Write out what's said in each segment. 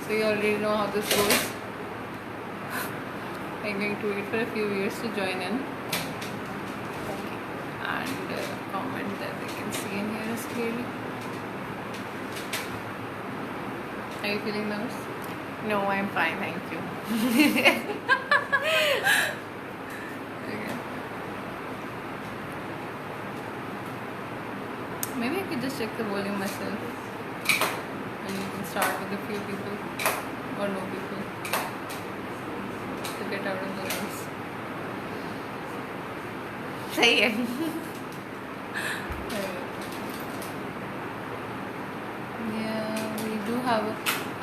So you already know how this goes. I'm going to wait for a few viewers to join in. Okay. And comment that they can see and hear us clearly. Are you feeling nervous? No, I'm fine, thank you. Okay. Maybe I could just check the volume myself. And you can start with a few people or no people to get out of the noise. सही है. Yeah, we do have a...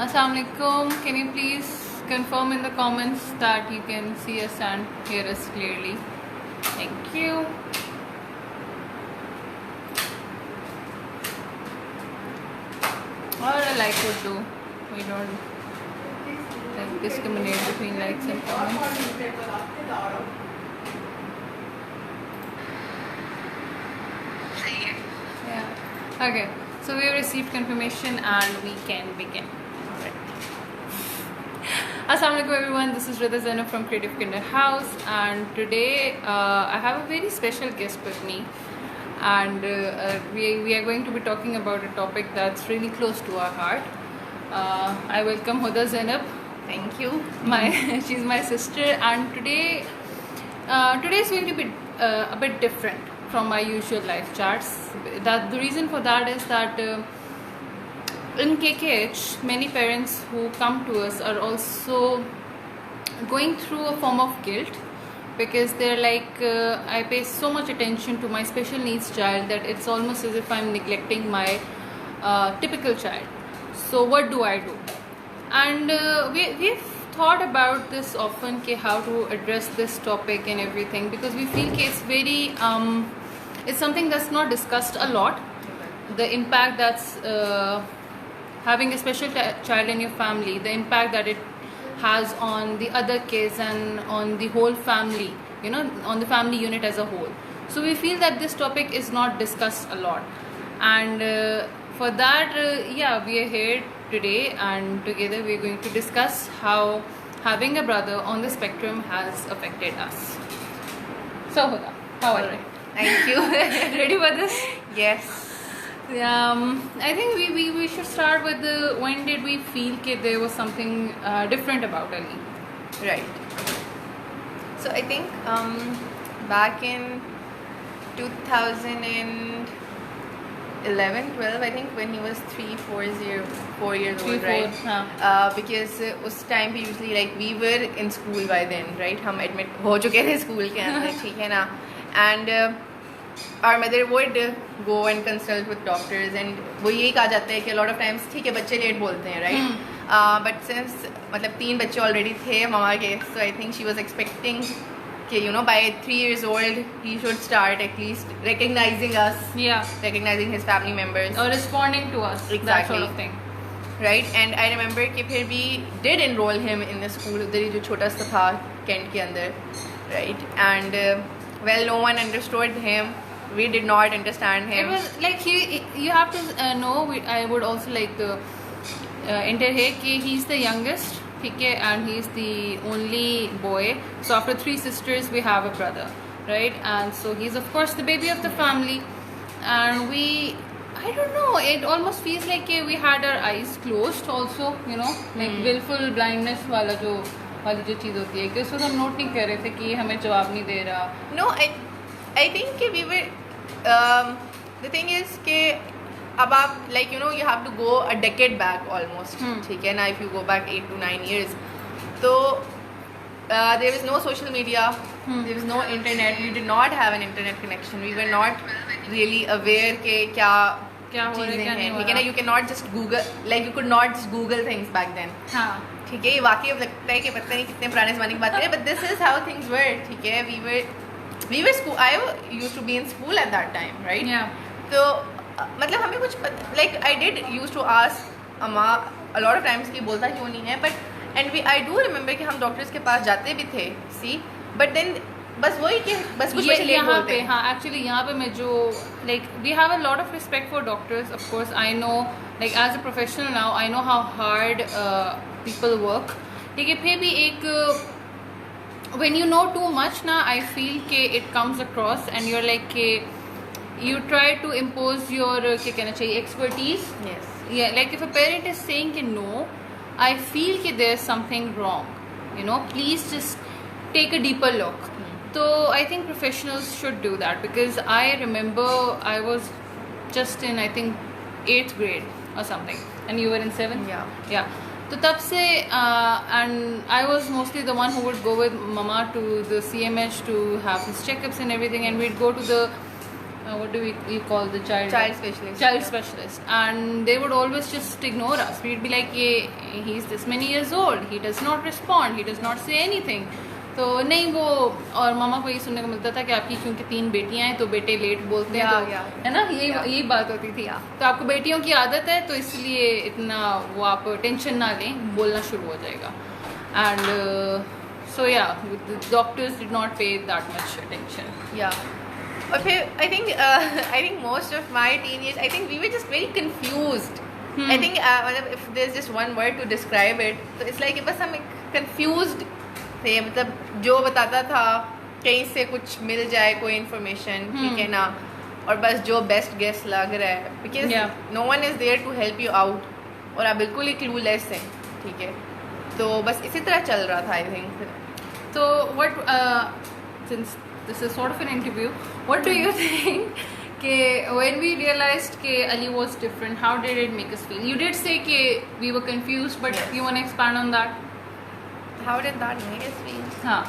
Assalamualaikum. Can you please confirm in the comments that you can see us and hear us clearly? Thank you. Or a like would do. We don't like discriminate between likes and comments. Yeah. Okay. So we have received confirmation and we can begin. Assalamualaikum everyone, this is Rida Zainab from Creative Kinder House, and today I have a very special guest with me, and we are going to be talking about a topic that's really close to our heart. I welcome Huda Zainab. Thank you. She's my sister, and today is going to be a bit different from my usual life charts. The reason for that is that in KKH, many parents who come to us are also going through a form of guilt, because they're like, I pay so much attention to my special needs child that it's almost as if I'm neglecting my typical child. So what do I do? And we've thought about this often, how to address this topic and everything, because we feel it's very it's something that's not discussed a lot. The impact that's having a special child in your family, the impact that it has on the other kids and on the whole family, on the family unit as a whole. So we feel that this topic is not discussed a lot, and for that we are here today, and together we're going to discuss how having a brother on the spectrum has affected us. So Huda, how are you? Thank you. Ready for this? Yes. I think we should start with when did we feel that there was something different about Ali? Right. So I think back in 2011-12, I think, when he was 4 years old, right? Because उस time पे usually like we were in school by then, right? हम admit हो चुके थे school के अंदर, ठीक है ना? And our mother would go and consult with doctors, and वो यही कहा जाता है कि a lot of times ठीक है बच्चे लेट बोलते हैं, right? But since मतलब 3 बच्चे already थे मामा के, so I think she was expecting कि by 3 years old he should start at least recognizing us, recognizing his family members or responding to us, exactly, that sort of thing, right? And I remember कि फिर we did enroll him in the school उधर ही जो छोटा सा था Kent के अंदर, right? And well, no one understood him. We did not understand him. It was like you have to know. I would also like to enter here कि he's the youngest, ठीक है, and he's the only boy. So after 3 sisters, we have a brother, right? And so he's of course the baby of the family, and I don't know, it almost feels like we had our eyes closed also, like willful blindness वाली जो चीज़ होती है कि उसको हम note नहीं कर रहे थे कि हमें जवाब नहीं दे रहा. No, I think we were the thing is कि अब आप like you have to go a decade back almost, ठीक है ना? If you go back 8 to 9 years, so there was no social media, there was no internet, we did not have an internet connection, we were not really aware कि क्या चीज़ें हैं, ठीक है ना? You cannot just Google, like you could not just Google things back then. हाँ, ठीक है, ये वाकई अब लगता है कि पता नहीं कितने पुराने ज़माने की बात है, but this is how things were, ठीक है? We were school. I used to be in school at that time, right? Yeah. So मतलब हमें कुछ like I did used to ask अम्मा a lot of times कि बोलता क्यों नहीं है, but I do remember कि हम डॉक्टर्स के पास जाते भी थे, see, but then बस वही कि बस कुछ बच्चे लेट यहाँ बोलते पे हैं. हाँ एक्चुअली यहाँ पे मैं जो like we have a lot of respect for doctors of course I know like as a professional now I know how hard people work लेकिन फिर भी एक when you know too much ना I feel कि it comes across and you're like कि you try to impose your क्या कहना चाहिए expertise. Yes. Yeah, like if a parent is saying कि no, I feel कि there's something wrong. You know, please just take a deeper look. So I think professionals should do that because I remember I was just in I think 8th grade or something and you were in 7th. Yeah. तो तब से and I was mostly the one who would go with mama to the CMH to have his checkups and everything and we'd go to the what do we call the child specialist and they would always just ignore us. We'd be like he's this many years old, he does not respond, he does not say anything. तो नहीं वो और मामा को ये सुनने को मिलता था कि आपकी क्योंकि 3 बेटियां हैं तो बेटे लेट बोलते हैं तो है ना यही बात होती थी. तो आपको बेटियों की आदत है तो इसलिए इतना वो आप टेंशन ना लें, बोलना शुरू हो जाएगा. And so yeah doctors did not pay that much attention. और फिर I think most of my teen years I think we were just very confused. I think मतलब if there is just one word to describe it तो it's like बस हम confused थे. मतलब जो बताता था कहीं से कुछ मिल जाए कोई इन्फॉर्मेशन ठीक है ना और बस जो बेस्ट गेस लग रहा है because no one is there to help you out और आप बिल्कुल ही क्लूलेस हैं. ठीक है तो बस इसी तरह चल रहा था आई थिंक. तो what since this is sort of an interview, what do you think कि when we realized कि Ali was different, how did it make us feel? You did say कि we were confused, but you want to expand on that? How did that make us feel? हाँ.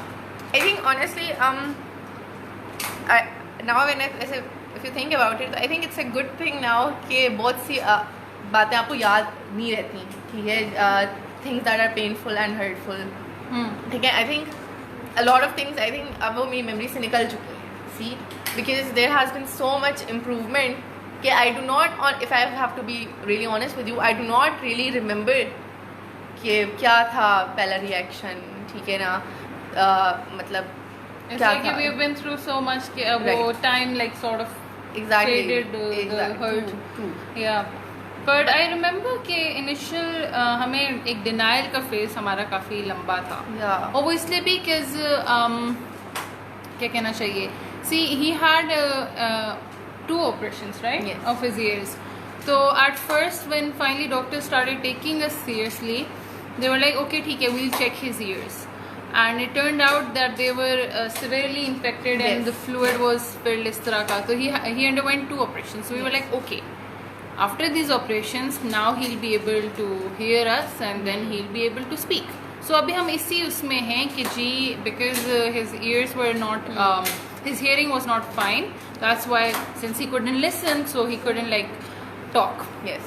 I think honestly, now when if you think about it, I think it's a good thing now कि बहुत सी बातें आपको याद नहीं रहती. ठीक है, things that are painful and hurtful. ठीक है, I think a lot of things I think अब वो मेरी memory से निकल चुकी है. See, because there has been so much improvement कि I do not, or if I have to be really honest with you, I do not really remember कि क्या था पहला रिएक्शन. ठीक है ना, मतलब क्या था. We have been through so much कि वो time like sort of faded the hurt. Yeah. But I remember कि initial हमें एक denial का phase हमारा काफ़ी लंबा था. और वो इसलिए भी because क्या कहना चाहिए. See, he had 2 operations, right? Yes. Of his ears. So at first when finally doctors started taking us seriously, they were like, okay, ठीक है, we'll check his ears. And it turned out that they were severely infected and the fluid was filled इस तरह का. So he underwent 2 operations. So we were like, okay. After these operations, now he'll be able to hear us and then he'll be able to speak. So अभी हम इसी उसमें हैं कि जी because his ears were not, his hearing was not fine. That's why since he couldn't listen, so he couldn't like talk. Yes.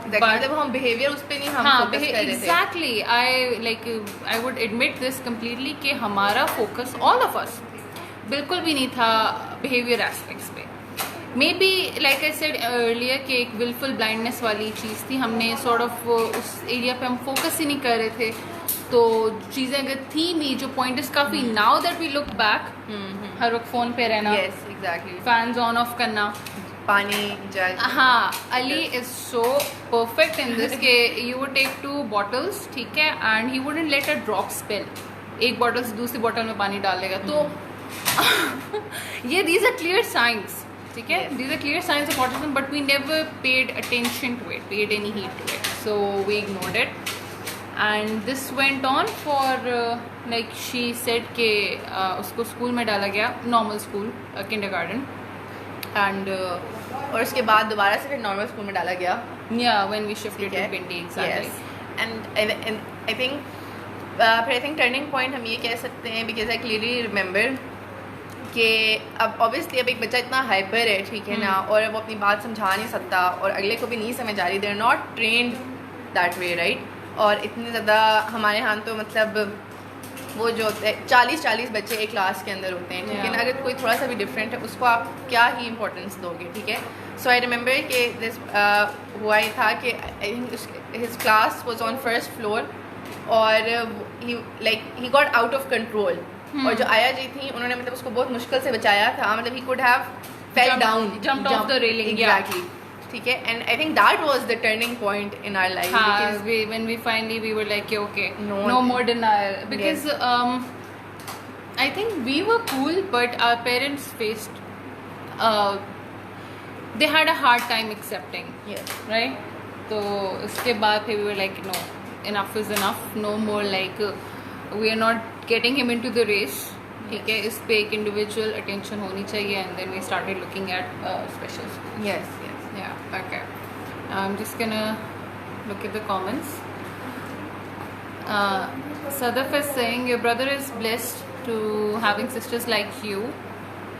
मतलब हम behavior उस पे नहीं हम focus कर रहे थे. Exactly. I would admit this completely कि हमारा focus, all of us, बिल्कुल भी नहीं था behavior aspects पे. Maybe like I said earlier कि एक willful blindness वाली चीज़ थी. हमने sort of उस एरिया पे हम फोकस ही नहीं कर रहे थे. तो चीज़ें अगर थी भी जो पॉइंटर्स काफ़ी now that we look back, हर वक्त फ़ोन पे रहना, yes exactly, fans on off करना, पानी जग. हाँ, Ali is so perfect in this कि you would take 2 bottles, ठीक है, and he wouldn't let a drop spill. एक बॉटल से दूसरी बॉटल में पानी डालेगा. तो ये these are clear signs. ठीक है, these are clear signs of autism, but we never paid attention to it, paid any heed to it, so we ignored it. And this went on for like she said कि उसको school में डाला गया, normal school, kindergarten, and और उसके बाद दोबारा से फिर normal school में डाला गया. Yeah, when we shifted to Pindi, exactly. Yes. And I think फिर I think turning point हम ये कह सकते हैं because I clearly remember कि अब ऑब्वियसली अब एक बच्चा इतना हाइपर है. ठीक है ना, और वो अपनी बात समझा नहीं सकता और अगले को भी नहीं समझ आ रही. They are not trained that way, right. और इतने ज़्यादा हमारे यहाँ तो मतलब वो जो होते हैं 40 बच्चे एक क्लास के अंदर होते हैं. ठीक है ना, अगर कोई थोड़ा सा भी डिफरेंट है उसको आप क्या ही इंपॉर्टेंस दोगे. ठीक है, सो आई रिमेंबर कि दिस हुआ ही था कि I think his class was on 1st floor और he got out of control. और जो आया जी थी उन्होंने मतलब उसको बहुत मुश्किल से बचाया था, मतलब he could have fell down, jumped off the railing, exactly. ठीक है, and I think that was the turning point in our life. Because when we finally we were like okay, no more denial, because I think we were cool, but our parents faced they had a hard time accepting. Yes. Right? तो उसके बाद फिर we were like no, enough is enough, no more like we are not getting him into the race. ठीक है, इस पे एक individual attention होनी चाहिए, and then we started looking at specials. Yes. Yeah, okay. I'm just gonna look at the comments. Sadaf is saying your brother is blessed to having sisters like you,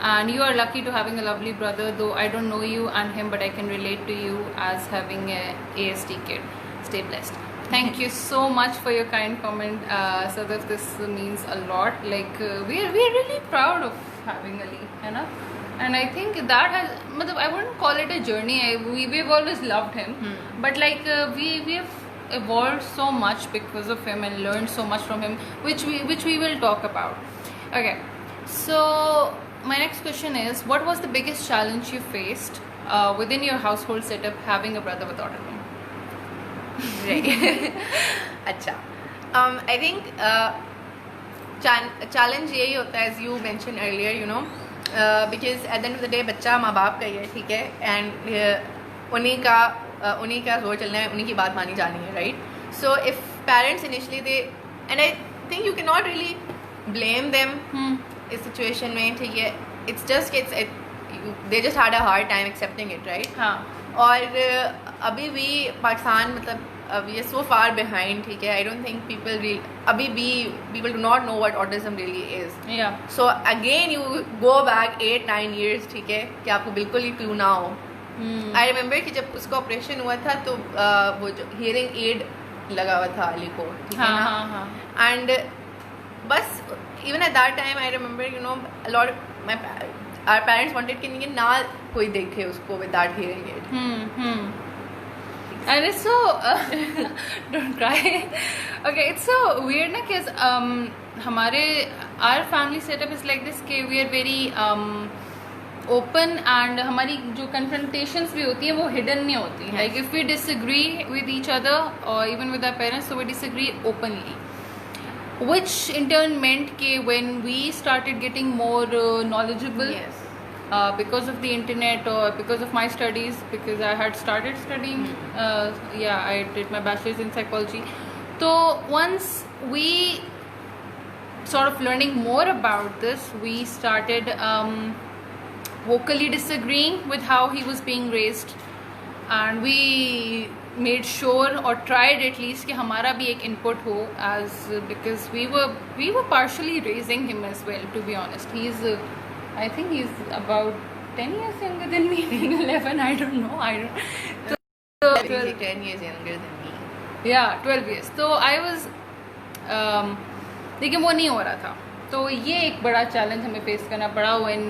and you are lucky to having a lovely brother, though I don't know you and him, but I can relate to you as having a ASD kid. Stay blessed. Thank you so much for your kind comment, Sadaf. This means a lot. Like we are really proud of having Ali, you know. And I think that has, I wouldn't call it a journey. We've always loved him, but like we've evolved so much because of him and learned so much from him, which we will talk about. Okay, so my next question is, what was the biggest challenge you faced within your household setup having a brother with autism? Right. अच्छा, I think challenge यही होता है, as you mentioned earlier, you know, because at the end of the day बच्चा माँ बाप का ही है, ठीक है, and उन्हीं का जोर चलना है, उन्हीं की बात मानी जानी है, right? So if parents initially they, and I think you cannot really blame them इस situation में, ठीक है, it's just they just had a hard time accepting it, right? हाँ. और अभी भी पाकिस्तान मतलब we are so far behind, ठीक है, I don't think अभी भी people do not know what autism really is. Yeah. So again you go back 8-9 years, ठीक है, कि आपको बिल्कुल ही क्लू ना हो. I remember कि जब उसका ऑपरेशन हुआ था तो वो जो hearing aid लगा हुआ था अली को, ठीक है ना, and बस even at that time I remember, you know, a lot of our parents wanted कि नहीं ना कोई देखे उसको with that hearing aid. And it's so don't cry. Okay, it's so weird ना, because our family setup is like this कि we are very open, and हमारी जो confrontations भी होती है वो hidden नहीं होती. Yes. Like if we disagree with each other or even with our parents, so we disagree openly, which in turn meant कि when we started getting more knowledgeable, Yes. Because of the internet or because of my studies, because I had started studying, I did my bachelor's in psychology. So once we sort of learning more about this, we started vocally disagreeing with how he was being raised, and we made sure or tried at least कि हमारा भी एक input हो, as because we were partially raising him as well, to be honest. I think he's about 10 years younger than me, 11, I don't know. So 10 years younger than me. Yeah, 12 years. So I was लेकिन वो नहीं हो रहा था, तो ये एक बड़ा चैलेंज हमें फेस करना पड़ा when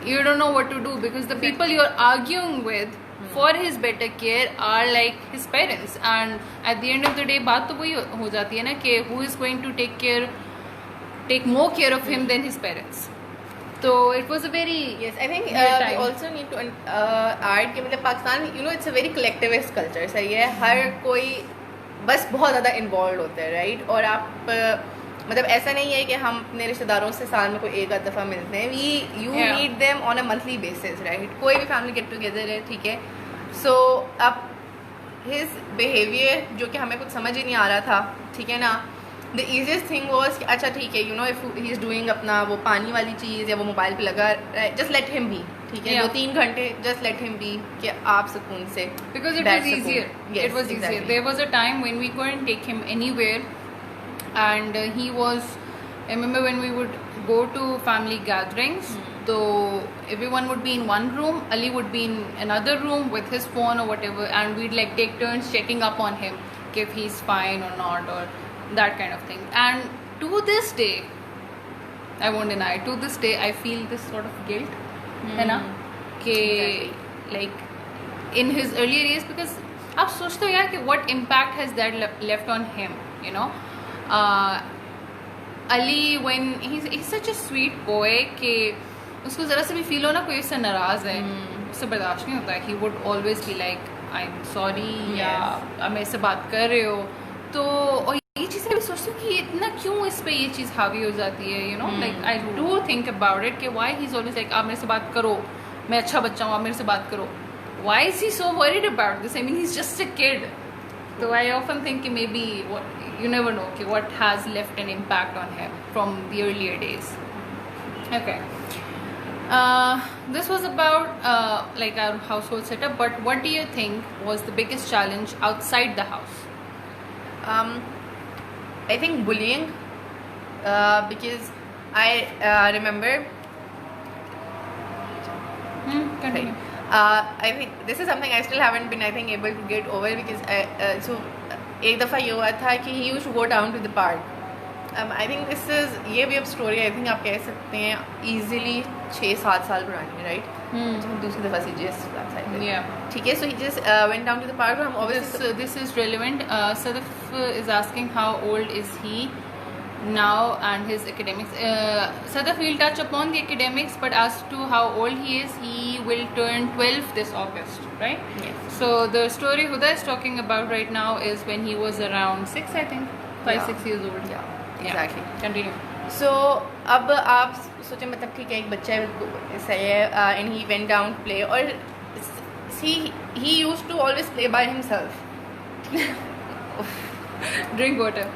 you don't know what to do, because the people you're arguing with for his better care are like his parents, and at the end of the day बात तो वही हो जाती है ना कि who is going to take more care of him than his parents. So it was a very I think we also need to add कि मतलब Pakistan, you know, it's a very collectivist culture, सही है, हर कोई बस बहुत ज़्यादा involve होता है, राइट? और आप मतलब ऐसा नहीं है कि हम अपने रिश्तेदारों से साल में कोई एक आध दफ़ा मिलते हैं, you meet them on a monthly basis, right? कोई भी फैमिली गेट टुगेदर है, ठीक है, सो अब हिज बिहेवियर जो कि हमें कुछ समझ ही नहीं आ रहा था, ठीक है ना, द ईजिएस्ट थिंग वॉज कि अच्छा ठीक है, you know, if he is doing अपना वो पानी वाली चीज़ या वो मोबाइल पे लगा, जस्ट लेट हिम बी, ठीक है, 2-3 घंटे जस्ट लेट हिम बी, कि आप सुकून से, because it was easier. It was easier. There was a time when we couldn't take him anywhere, and he was, I remember when we would go to family gatherings, so everyone would be in one room, Ali would be in another room with his phone or whatever, and we'd like take turns checking up on him if he's fine or not, or that kind of thing. And to this day, I won't deny, to this day I feel this sort of guilt, है ना, कि like in his earlier years, because आप सोचते हो यार कि what impact has that left on him, you know, Ali, when he's such a sweet boy कि उसको ज़रा से भी फील हो ना कोई उससे नाराज़ है, उससे बर्दाश्त नहीं होता है. He would always be like I'm sorry, या आप मेरे से बात कर रहे हो. तो और ये चीज़ें भी सोचती हूँ कि इतना क्यों इस पे ये चीज़ हावी हो जाती है, you know, like I do think about it कि why he's always like आप मेरे से बात करो, मैं अच्छा बच्चा हूँ, आप मेरे से बात करो. Why is he so worried about this? I mean, he's just a kid. So I often think कि maybe you never know कि what has left an impact on him from the earlier days. Okay. This was about like our household setup, but what do you think was the biggest challenge outside the house? I think bullying, because I remember. Continue. I think this is something I still haven't been, I think, able to get over because so एक दफ़ा ये हुआ था कि he used to go down to the park. I think this is ये भी अब story I think आप कह सकते हैं easily 6-7 साल पुरानी, right? दूसरी दफ़ा से just that side. Yeah. ठीक है, so he just went down to the park. हम obviously This is relevant. Sadaf is asking how old is he now and his academics. Sadaf will touch upon the academics, but as to how old he is, he will turn 12 this August, right? Yes. So the story Huda is talking about right now is when he was around 6, I think, 5-6 years old. Yeah, exactly. Continue. So अब आप सोचें मतलब ठीक है एक बच्चा है सही है and he went down to play और he used to always play by himself. Drink water.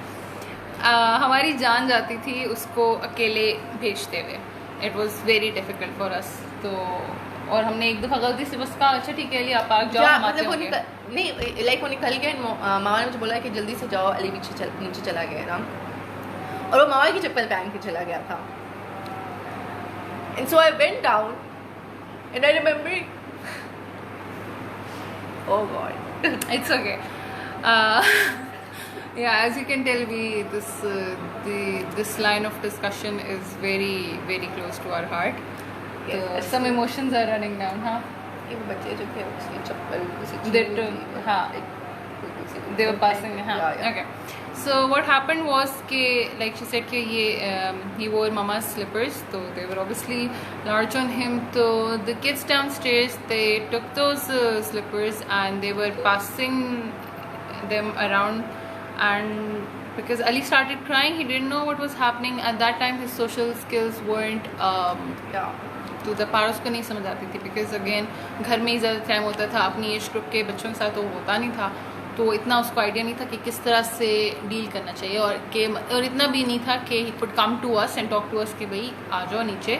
हमारी जान जाती थी उसको अकेले भेजते हुए. It was very difficult for us. तो और हमने एक दफ़ा गलती से बस कहा अच्छा ठीक है अली आप आग जाओ हम आते होंगे. नहीं लाइक वो निकल गया. मामा ने मुझे बोला कि जल्दी से जाओ. अली नीचे चला गया था और वो मामा की चप्पल पहन के चला गया था. And so I went down and I remember oh god. It's okay. Yeah, as you can tell, this line of discussion is very very close to our heart. Yes. So some emotions are running down, huh? ये बच्चे जो थे उसकी चप्पल They took, they were passing, huh? Yeah. Okay. So what happened was कि like she said कि ये he wore mama's slippers, so they were obviously large on him. So the kids downstairs they took those slippers and they were passing them around, and because Ali started crying, he didn't know what was happening at that time. His social skills weren't तो the पार उसको नहीं समझ आती थी because again घर में ही ज़्यादा time होता था अपनी एज ग्रुप के बच्चों के साथ, तो होता नहीं था. तो इतना उसको आइडिया नहीं था कि किस तरह से डील करना चाहिए और इतना भी नहीं था कि he could come to us and talk to us कि भाई आ जाओ नीचे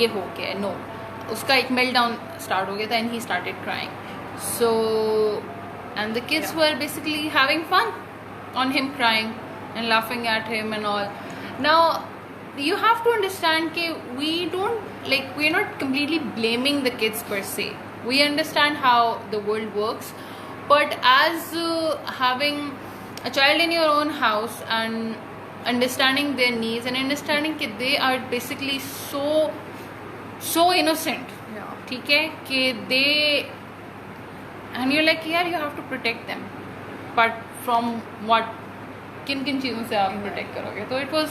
ये हो गया. नो, उसका एक मेल्ट डाउन स्टार्ट हो गया था and he started crying. So and the kids were basically having fun on him crying and laughing at him and all. Now you have to understand that we're not completely blaming the kids per se. We understand how the world works, but as having a child in your own house and understanding their needs and understanding that they are basically so innocent, ठीक है कि they and you're like yeah you have to protect them, but from what किन चीज़ों से आप protect करोगे. तो it was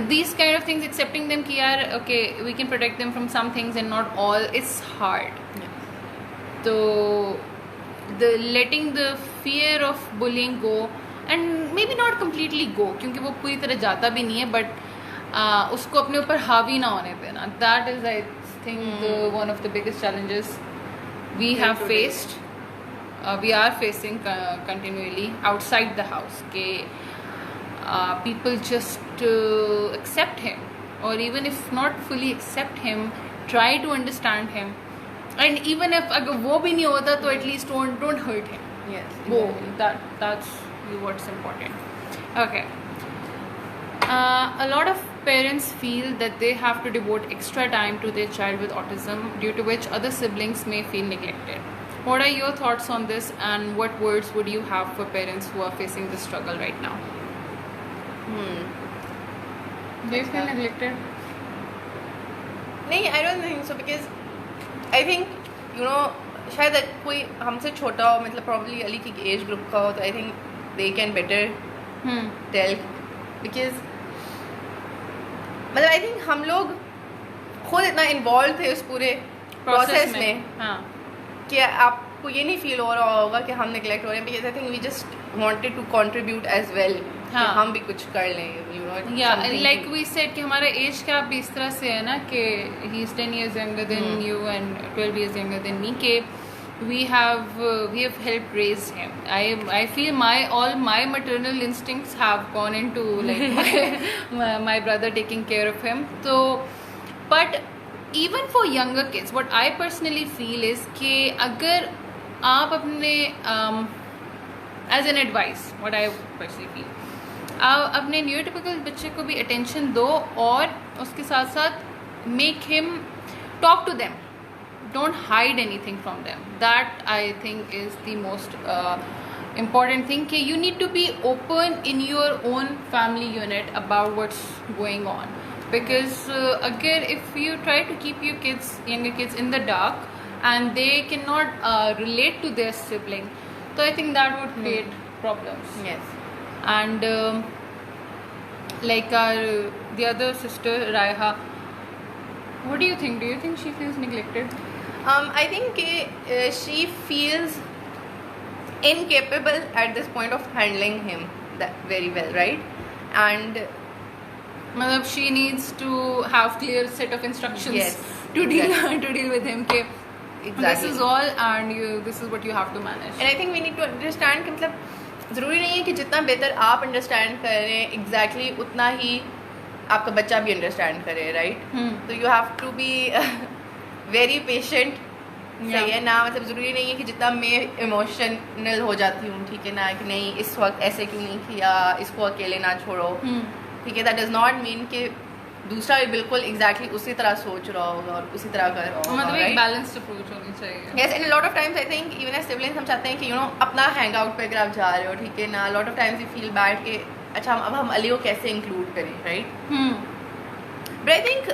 these kind of things, accepting them कि यार okay we can protect them from some things and not all, it's hard. तो the letting the fear of bullying go and maybe not completely go क्योंकि वो पूरी तरह जाता भी नहीं है, but उसको अपने ऊपर हावी ना होने देना, that is I think one of the biggest challenges we have faced. We are facing continually outside the house ke people just accept him, or even if not fully accept him, try to understand him, and even if agar wo bhi nahi hota to at least don't hurt him. Yes, exactly. That's what's important. Okay. A lot of parents feel that they have to devote extra time to their child with autism, due to which other siblings may feel neglected. What are your thoughts on this, and what words would you have for parents who are facing this struggle right now? Do you feel neglected? नहीं, I don't think so, because I think you know शायद कोई हमसे छोटा हो, मतलब probably Ali की age group का हो, तो I think they can better tell, because मतलब आई थिंक हम लोग खुद इतना इन्वॉल्व थे उस पूरे प्रोसेस में हाँ कि आपको ये नहीं फील हो रहा होगा कि हम निगलेक्ट हो रहे हैं, because I think we just wanted to contribute as well, हाँ हम भी कुछ कर लें, यू नो। या लाइक वी सेड कि हमारा एज गैप भी इस तरह से है ना कि he is 10 years younger than you and 12 years younger than me, कि we have helped raise him. I feel all my maternal instincts have gone into like my brother taking care of him. So but even for younger kids what I personally feel is कि अगर आप अपने as an advice what I personally feel आप अपने neurotypical बच्चे को भी attention दो और उसके साथ साथ make him talk to them. Don't hide anything from them. That I think is the most important thing. कि you need to be open in your own family unit about what's going on. Because again, if you try to keep your kids, younger kids, in the dark, and they cannot relate to their sibling, so I think that would create problems. Yes. And like the other sister Raiha, what do you think? Do you think she feels neglected? I think she feels incapable at this point of handling him that very well, right? And मतलब she needs to have clear set of instructions. Yes, to exactly. deal with him कि this is all and this is what you have to manage. and I think we need to understand कि मतलब ज़रूरी नहीं है कि जितना बेहतर आप अंडरस्टैंड कर रहे हैं exactly उतना ही आपका बच्चा भी अंडरस्टैंड करे, राइट? तो you have to be very patient. सही है ना, मतलब ज़रूरी नहीं है कि जितना मैं इमोशनल हो जाती हूँ, ठीक है ना, कि नहीं इस वक्त ऐसे क्यों नहीं किया, इसको अकेले ना छोड़ो, ठीक है. दैट डज नॉट मीन कि दूसरा भी बिल्कुल एग्जैक्टली उसी तरह सोच रहा होगा और उसी तरह कर रहा होगा. मतलब एक बैलेंस्ड अप्रोच होनी चाहिए. Yes, and lot of times I think even as siblings हम चाहते हैं कि यू नो अपना हैंग आउट पे अगर आप जा रहे हो, ठीक है ना, lot of times you feel bad कि अच्छा अब हम अली को कैसे इंक्लूड करें, right? But I think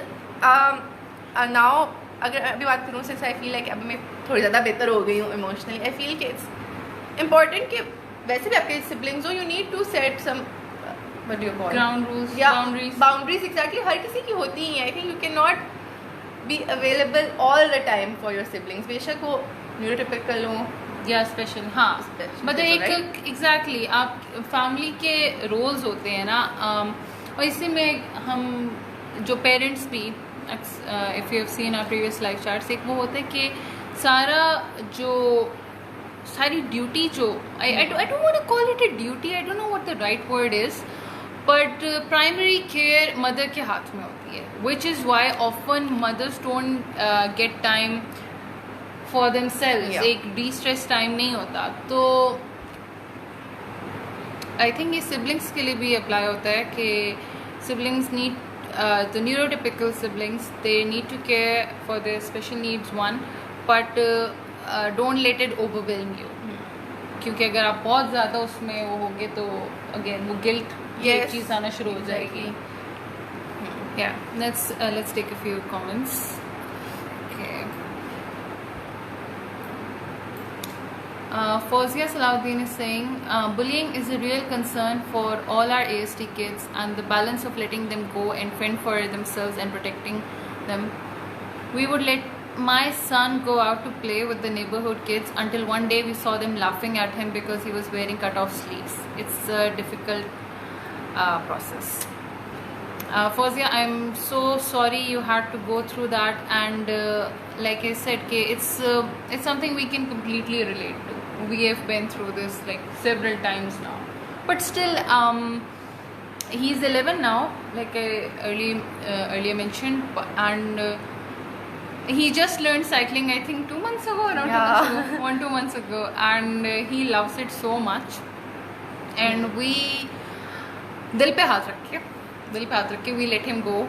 now अगर अभी बात करूँ सिंस आई फील लाइक अभी मैं थोड़ी ज़्यादा बेहतर हो गई हूँ इमोशनली, आई फील कि इट्स इम्पॉर्टेंट कि वैसे भी आपके सिबलिंग्स हो, you need to set some what do you call ground rules, yeah, boundaries. Boundaries exactly हर किसी की होती हैं. I think you cannot be available all the time for your siblings, बेशक वो न्यूरोटिपिकल हो या स्पेशल. हाँ, मतलब एक एग्जैक्टली आप फैमिली के रोल्स होते हैं ना, और इसी में हम जो पेरेंट्स भी if you have seen our previous life charts, एक वो होता है कि सारी ड्यूटी जो I don't want to call it a duty, I don't know what the right word is, but primary care mother के हाथ में होती है, which is why often mothers don't get time for themselves. एक de-stress time नहीं होता. तो I think ये सिबलिंग्स के लिए भी अप्लाई होता है कि siblings need the neurotypical siblings, they need to care for their special needs one, but don't let it overwhelm you. क्योंकि अगर आप बहुत ज़्यादा उसमें वो होगे तो अगेन वो गिल्ट ये चीज़ आना शुरू हो जाएगी. Yeah, let's take a few comments. Okay. Fawzia Salahuddin is saying, bullying is a real concern for all our AST kids, and the balance of letting them go and fend for themselves and protecting them. We would let my son go out to play with the neighborhood kids until one day we saw them laughing at him because he was wearing cut-off sleeves. It's a difficult process. Fawzia, I'm so sorry you had to go through that, and like I said, it's something we can completely relate to. We have been through this like several times now, but still he's 11 now, like I earlier mentioned, and he just learned cycling I think 2 months ago, around 2 months ago, and he loves it so much, and we दिल पे हाथ रख के we let him go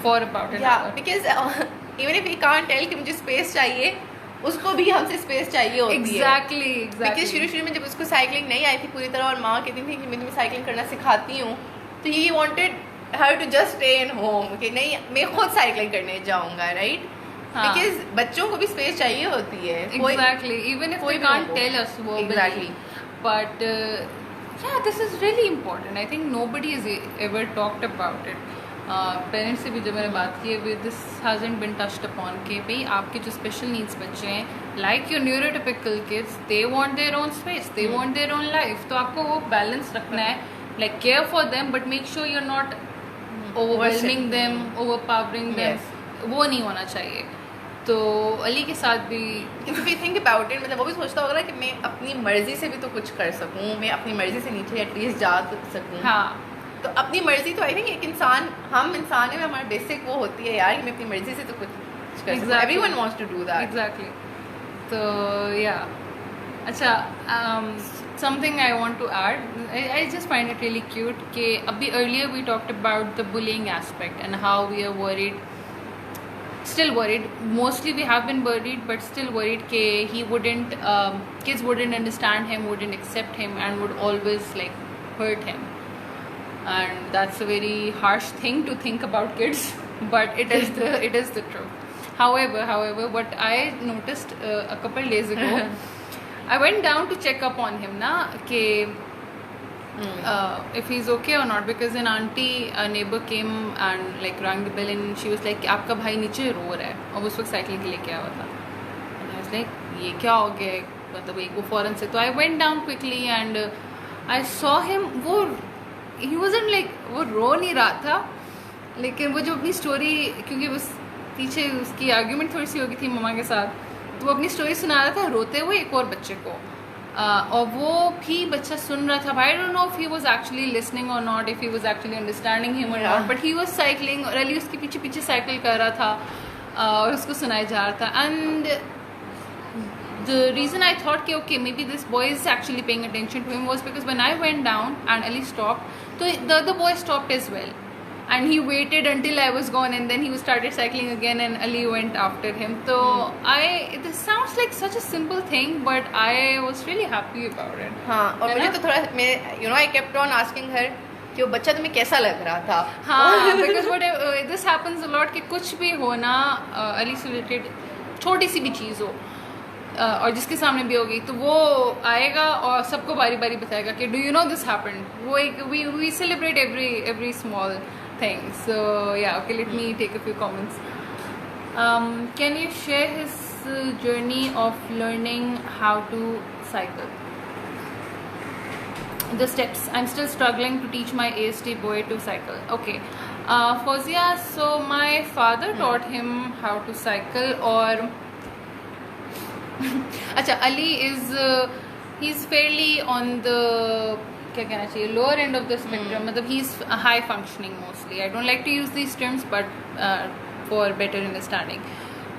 for about an hour. Because even if he can't tell कि मुझे space चाहिए, उसको भी हमसे स्पेस चाहिए होती है. Exactly. Because शुरू में जब उसको साइकिलिंग नहीं आई थी पूरी तरह और माँ कहती थी कि मैं तुम्हें साइकिलिंग करना सिखाती हूँ, तो he wanted her to just stay in home, कि नहीं मैं खुद साइकिलिंग करने जाऊँगा, राइट? Because बच्चों को भी स्पेस चाहिए होती है. Exactly. Even if they can't tell us वो. Exactly. But Yeah, this is really important. I think nobody has ever talked about it. Parents से भी जब मैंने बात की है, this hasn't been touched upon कि भाई आपके जो स्पेशल नीड्स बच्चे हैं, like your neurotypical kids, they want their own space, they want their own life. तो आपको वो बैलेंस रखना है, like care for them but make sure you are not overwhelming them, overpowering them. वो नहीं होना चाहिए. तो अली के साथ भी if you think about it, मतलब वो भी सोचता होगा ना कि मैं अपनी मर्जी से भी तो कुछ कर सकूं, मैं अपनी मर्जी से नीचे एटलीस्ट जा सकूं. हाँ, तो अपनी मर्जी तो आई थिंक एक इंसान, हम इंसान है, हमारा बेसिक वो होती है यार कि मैं अपनी मर्जी से तो कुछ कर सकूं. Everyone wants to do that. Exactly. तो या अच्छा, something I want to add, I just find it really cute कि अभी earlier we talked about the bullying aspect and how we are worried, still worried, mostly we have been worried but still worried कि he wouldn't, kids wouldn't understand him, wouldn't accept him and would always like hurt him. And that's a very harsh thing to think about kids, but it is the truth. However, what I noticed a couple days ago, I went down to check up on him na ke if he's okay or not, because an auntie, a neighbor came and like rang the bell and she was like आपका भाई नीचे रो रहा है, और उस वक्त cycle के लेके आया हुआ था. And I was like ये क्या हो गया, मतलब एक वो फौरन से. तो I went down quickly and I saw him, वो he wasn't like, वो रो नहीं रहा था, लेकिन वो जो अपनी स्टोरी, क्योंकि उस पीछे उसकी आर्ग्यूमेंट थोड़ी सी हो गई थी मम्मा के साथ, तो वो अपनी स्टोरी सुना रहा था रोते हुए एक और बच्चे को, और वो भी बच्चा सुन रहा था. I don't know if he was actually listening और not, if he was actually understanding him और not, but he was cycling और अली उसके पीछे पीछे साइकिल कर रहा था और उसको सुनाया जा रहा था. And the reason I thought कि okay maybe this boy is actually paying attention to him was because when I went down and Ali stopped, so the other boy stopped as well, and he waited until I was gone and then he started cycling again and Ali went after him. So this sounds like such a simple thing but I was really happy about it. हाँ, और मुझे तो थोड़ा, मैं I kept on asking her कि वो बच्चा तुम्हें कैसा लग रहा था. हाँ, because what this happens a lot कि कुछ भी हो ना अली से रिलेटेड छोटी सी भी चीज़ हो और जिसके सामने भी होगी तो वो आएगा और सबको बारी बारी बताएगा कि do you know this happened. वो एक we celebrate every small thing. So yeah okay, let me take a few comments. Can you share his journey of learning how to cycle, the steps? I'm still struggling to teach my ASD boy to cycle. Okay, Fawzia, so my father taught him how to cycle. और अच्छा, Ali he's fairly on the, क्या कहना चाहिए, lower end of the spectrum. मतलब he's high functioning mostly. I don't like to use these terms but for better understanding.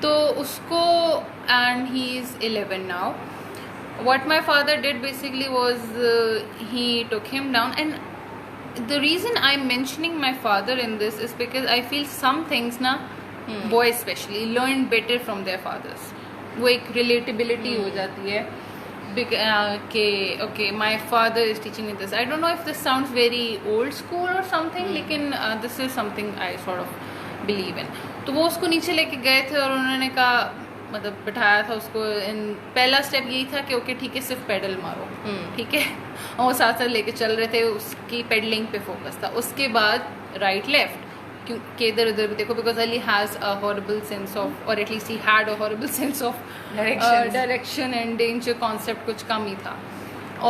तो उसको, and he's 11 now. What my father did basically was he took him down, and the reason I'm mentioning my father in this is because I feel some things na boys especially learn better from their fathers. वो एक relatability हो जाती है कि okay my father is teaching me this. I don't know if this sounds very old school or something, लेकिन this is something I sort of believe in. तो वो उसको नीचे लेके गए थे और उन्होंने कहा, मतलब बिठाया था उसको, पहला स्टेप यही था कि ओके ठीक है सिर्फ पेडल मारो, ठीक है, और वो साथ साथ लेके चल रहे थे, उसकी पेडलिंग पे फोकस था. उसके बाद राइट लेफ्ट, क्योंकि इधर उधर भी देखो, because Ali has a horrible sense of, और at least he had a horrible sense of direction and danger concept कुछ कम ही था.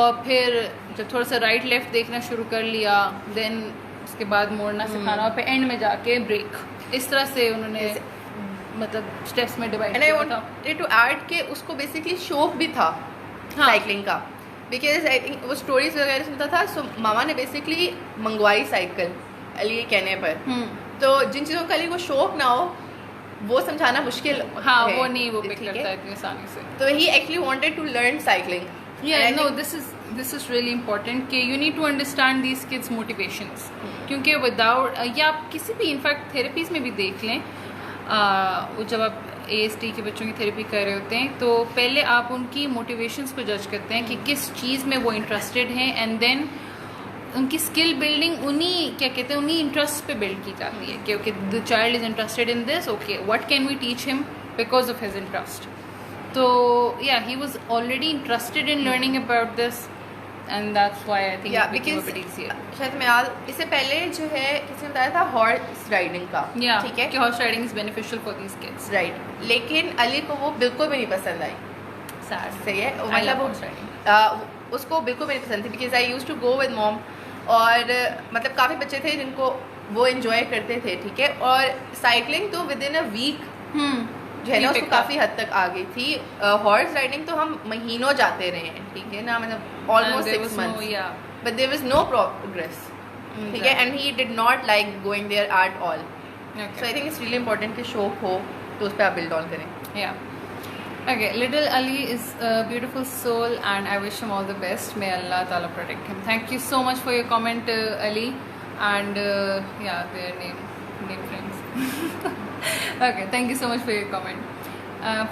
और फिर जब थोड़ा सा राइट लेफ्ट देखना शुरू कर लिया, देन उसके बाद मोड़ना सिखाना, और फिर एंड में जाके ब्रेक. इस तरह से उन्होंने मतलब स्टेप्स में डिवाइड किया था. टू ऐड के उसको बेसिकली शौक भी था साइकिलिंग का, बिकॉज आई थिंक वो स्टोरीज वगैरह सुनता था. सो मामा ने बेसिकली मंगवाई साइकिल अली कहने पर. तो जिन चीज़ों का अली को शौक ना हो वो समझाना मुश्किल. हाँ, वो नहीं वो पिक करता है इतनी आसानी से. तो he actually wanted to learn cycling. Yeah, no, this is really important कि you need to understand these kids motivations. क्योंकि without या आप किसी भी इनफैक्ट थेरेपीज में भी देख लें, जब आप ASD के बच्चों की थेरेपी कर रहे होते हैं तो पहले आप उनकी मोटिवेशंस को जज करते हैं कि किस चीज़ में वो इंटरेस्टेड हैं, एंड देन उनकी स्किल बिल्डिंग उन्हीं क्या कहते हैं उन्हीं इंटरेस्ट पे बिल्ड की जाती है कि okay the child is interested in this, okay what can we teach him because of his interest. तो yeah, he was already interested in learning about this, and that's why I think Yeah, it became a because bit easier. शायद मैं याद इससे पहले जो है किसी ने बताया था हॉर्स राइडिंग का, Yeah, ठीक है, कि horse riding is beneficial for these kids. Right, लेकिन अली को वो बिल्कुल भी नहीं पसंद आई. Sad. सही है, I मतलब love वो horse riding. उसको बिल्कुल भी नहीं पसंद थी because I use to go with mom, और मतलब काफ़ी बच्चे थे जिनको वो एंजॉय करते थे, ठीक है, और साइकिलिंग तो विद इन अ वीक जो है ना उसको काफ़ी हद तक आ गई थी. हॉर्स राइडिंग तो हम महीनों जाते रहे हैं, ठीक है ना, मतलब almost 6 months, but there was no progress, ठीक है, and he did not like going there at all. So I think it's really important कि शौक हो तो उस पर आप बिल्ड ऑन करें. Yeah. Okay, little Ali is a beautiful soul and I wish him all the best. May Allah Ta'ala protect him. Thank you so much for your comment, Ali. And yeah, their name friends. Okay, thank you so much for your comment.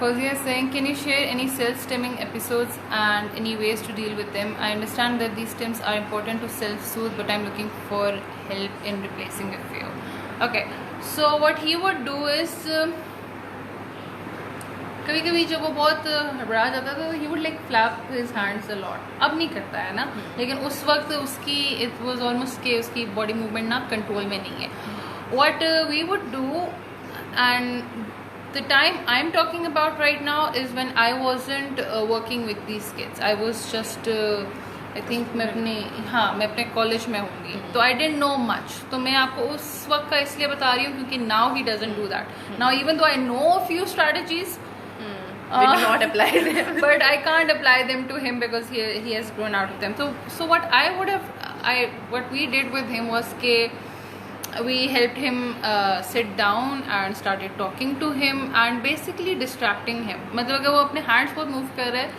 Fawzia is saying, can you share any self-stimming episodes and any ways to deal with them? I understand that these stims are important to self-soothe, but I'm looking for help in replacing a few. Okay, so what he would do is... कभी कभी जब वो बहुत घबरा जाता था तो he would like flap his hands a lot. अब नहीं करता है ना, लेकिन उस वक्त उसकी इट वाज ऑलमोस्ट के उसकी बॉडी मूवमेंट ना कंट्रोल में नहीं है. What we would do and the time I am talking about right now is when I wasn't working with these kids. I was just I think मैं अपने college में होंगी, तो आई डेंट नो मच. तो मैं आपको उस वक्त का इसलिए बता रही हूँ क्योंकि now he doesn't do that. Now even though I know a few strategies, We do not apply them. But I can't apply them to him because he has grown out of them. So what what we did with him was we helped him sit down and started talking to him and basically distracting him. मतलब अगर वो अपने hands बहुत move कर रहा है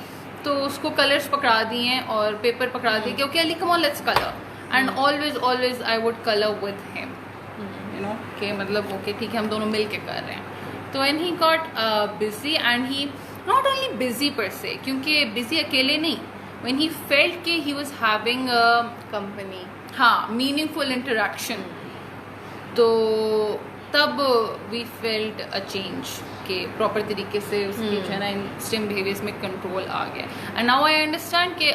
तो उसको colors पकड़ा दिए और paper पकड़ा दिए कि okay Ali come on let's color, and always I would color with him. You know कि मतलब okay ठीक है हम दोनों मिल के कर रहे हैं. तो when he got busy and he not only busy per se, क्योंकि busy अकेले नहीं, when he felt कि he was having a company, हाँ meaningful interaction, तो तब we felt a change कि proper तरीके से उसकी जो है ना stim behaviors में control आ गया. And now I understand कि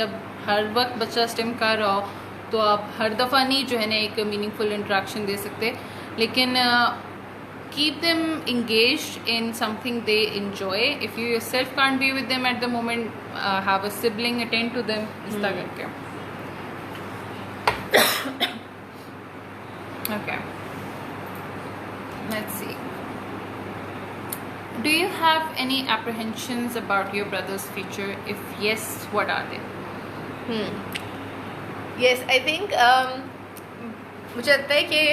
जब हर वक्त बच्चा stim कर रहा हो तो आप हर दफ़ा नहीं जो है ना एक meaningful interaction दे सकते, लेकिन keep them engaged in something they enjoy. If you yourself can't be with them at the moment, have a sibling attend to them. इस तरह करके. Okay. Let's see. Do you have any apprehensions about your brother's future? If yes, what are they? Yes, I think मुझे लगता है कि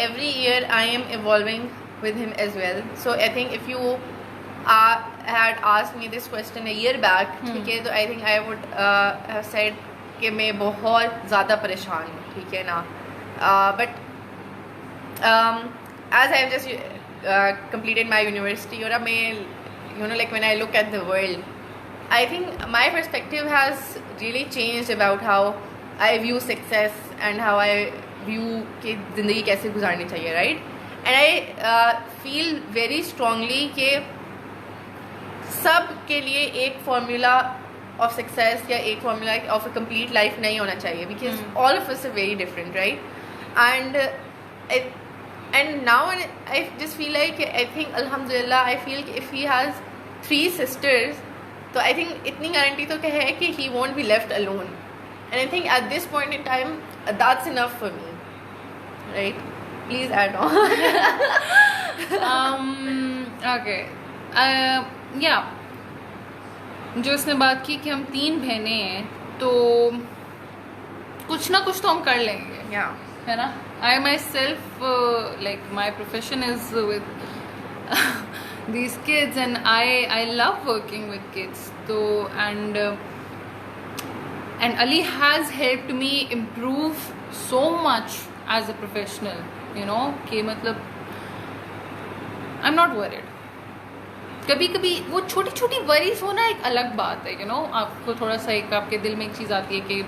every year I am evolving with him as well. So I think if you had asked me this question a year back, ठीक है, तो I think I would have said कि मैं बहुत ज़्यादा परेशान हूँ, ठीक है ना. But as I have just completed my university, और अब मैं like when I look at the world, I think my perspective has really changed about how I view success and how I view कि ज़िंदगी कैसे गुजारनी चाहिए, right. And I feel very strongly कि सब के लिए एक फार्मूला ऑफ सक्सेस या एक formula of a complete life नहीं होना चाहिए because all of us are very different, right. And now I just feel like I think अल्हम्दुलिल्लाह आई फील कि इफ़ ही हैज़ 3 sisters तो आई थिंक इतनी guarantee तो क्या है कि he won't be left alone. And I think at this point in time, that's enough for me, right? Please add on. Okay. Yeah. जो उसने बात की कि हम 3 बहनें हैं तो कुछ ना कुछ तो हम कर लेंगे. Yeah. है ना? I myself like my profession is with these kids and I love working with kids. So and Ali has helped me improve so much as a professional, you know, कि मतलब I'm not worried. कभी कभी वो छोटी छोटी worries होना एक अलग बात है, you know, आपको थोड़ा सा एक आपके दिल में एक चीज़ आती है कि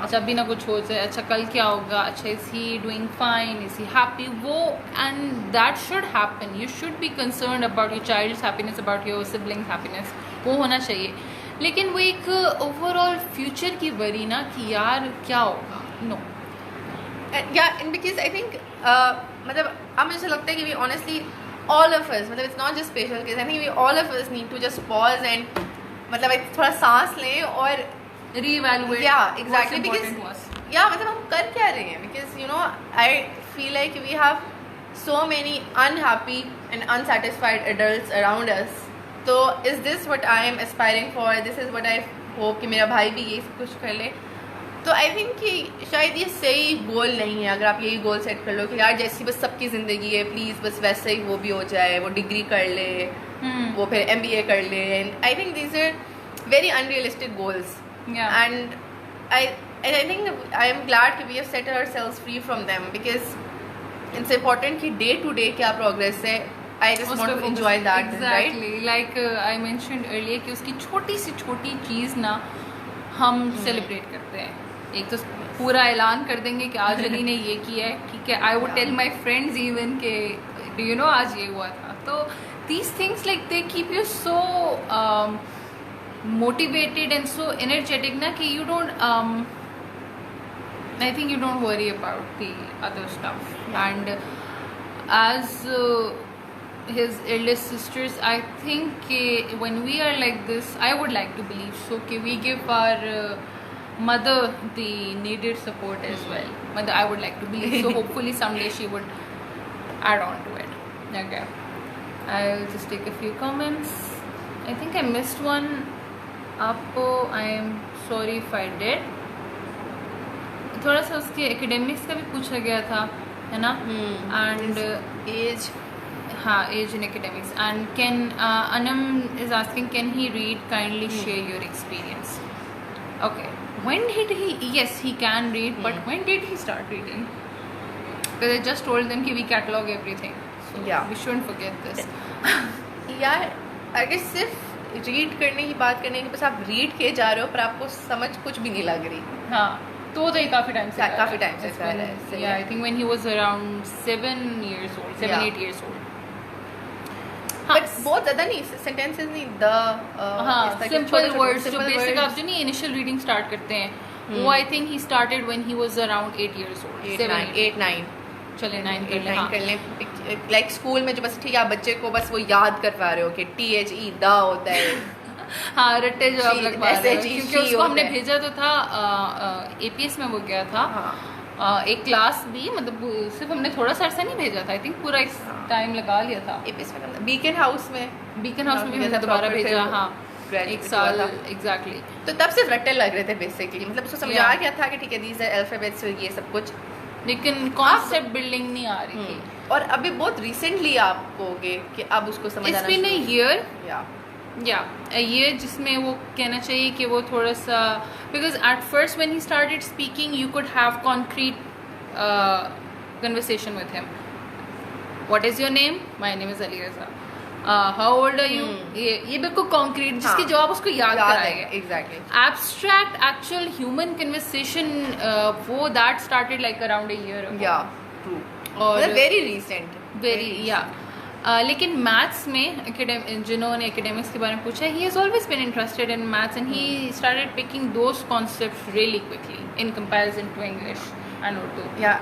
अच्छा अभी ना कुछ हो जाए, अच्छा कल क्या होगा, अच्छा is he doing fine, is he happy, वो and that should happen. You should be concerned about your child's happiness, about your sibling's happiness. वो होना चाहिए. लेकिन वो एक ओवरऑल फ्यूचर की वरी ना कि यार क्या होगा. No. Yeah, and because I think मतलब अब मुझे लगता है कि we honestly all of us, मतलब it's not just special case, I think we all of us need to just pause and मतलब एक थोड़ा सांस लें और reevaluate. Yeah, exactly. what's Because important was. yeah, मतलब हम कर क्या रहे हैं? Because you know, I feel like we have so many unhappy and unsatisfied adults around us. So is this what I am aspiring for? This is what I hope कि मेरा भाई भी ये सब कुछ कर ले. तो आई थिंक कि शायद ये सही गोल नहीं है अगर आप यही गोल सेट कर लो कि यार जैसी बस सबकी ज़िंदगी है प्लीज़ बस वैसे ही वो भी हो जाए, वो डिग्री कर ले, वो फिर MBA कर ले. And I think these are very unrealistic goals. And I think I am glad कि we have set ourselves free from them because it's important कि day to day क्या progress है. I just want to enjoy that. Exactly. Right? Like I mentioned earlier कि उसकी छोटी सी छोटी चीज़ ना हम सेलिब्रेट करते हैं. एक तो पूरा ऐलान कर देंगे कि आज अली ने ये किया है, ठीक है. I would tell my friends even के डू यू नो आज ये हुआ था. तो these things like they keep you so motivated and so energetic ना कि you don't I think you don't worry about the other stuff. And as his eldest sisters, I think when we are like this, I would like to believe so कि we give our mother the needed support as well. Mother, I would like to believe so. Hopefully someday she would add on to it. Okay, I'll just take a few comments. I think I missed one. Appo, I am sorry if I did. थोड़ा सा उसके academics का भी पूछा गया था, है ना? And age. हाँ, age in academics. And can Anam is asking, can he read? Kindly share your experience. Okay. When did he? Yes, he can read, but when did he start reading? Because I just told them कि we catalog everything. So Yeah. we shouldn't forget this. यार अगर सिर्फ read करने की बात करने की बस आप रीड किए जा रहे हो पर आपको समझ कुछ भी नहीं लग रही. हाँ, तो ये काफी टाइम से काफी टाइम से कर रहा है. Yeah, I think when he was around 7 years old, 7-8 years old. But बहुत ज़्यादा नहीं, सेंटेंसेस नहीं, द सिंपल वर्ड्स जो बेसिक आप जो नहीं इनिशियल रीडिंग स्टार्ट करते हैं वो आई think he started when he was around 8 years old. 8-9 चले 9 कर लें. लाइक स्कूल में जो बस ठीक है आप बच्चे को बस वो याद करवा रहे हो कि THE द होता है. हाँ, रट्टे जो आप लगवा रहे हो क्योंकि उसको हमने होता है. भेजा तो था APS में वो गया था. एक क्लास भी मतलब सिर्फ हमने थोड़ा सा ऐसा नहीं भेजा था. आई थिंक पूरा टाइम लगा लिया था. APS में बीकन हाउस में भी हमने दोबारा भेजा. हाँ, एक साल एग्जैक्टली. तो तब सिर्फ रट्टे लग रहे थे बेसिकली. मतलब उसको समझ आ गया था कि ठीक है दीज आर अल्फाबेट्स ये सब कुछ, लेकिन कॉन्सेप्ट बिल्डिंग नहीं आ रही थी. और अभी बहुत रिसेंटली आप कहोगे कि अब उसको समझ आना It's been a year. या ये जिसमें वो कहना चाहिए कि वो थोड़ा सा because at first when he started speaking you could have concrete conversation with him. What is your name? My name is Ali Raza. How old are you? ये बिल्कुल कॉन्क्रीट जिसके जवाब उसको याद कराएगा. Exactly. Abstract actual human conversation वो that started like around a year. Yeah true. और very recent. Very yeah लेकिन मैथ्स में जिन्होंने एकेडमिक्स के बारे में पूछा, he has always been interested in maths and he started picking those concepts really quickly in comparison to English and Urdu. Yeah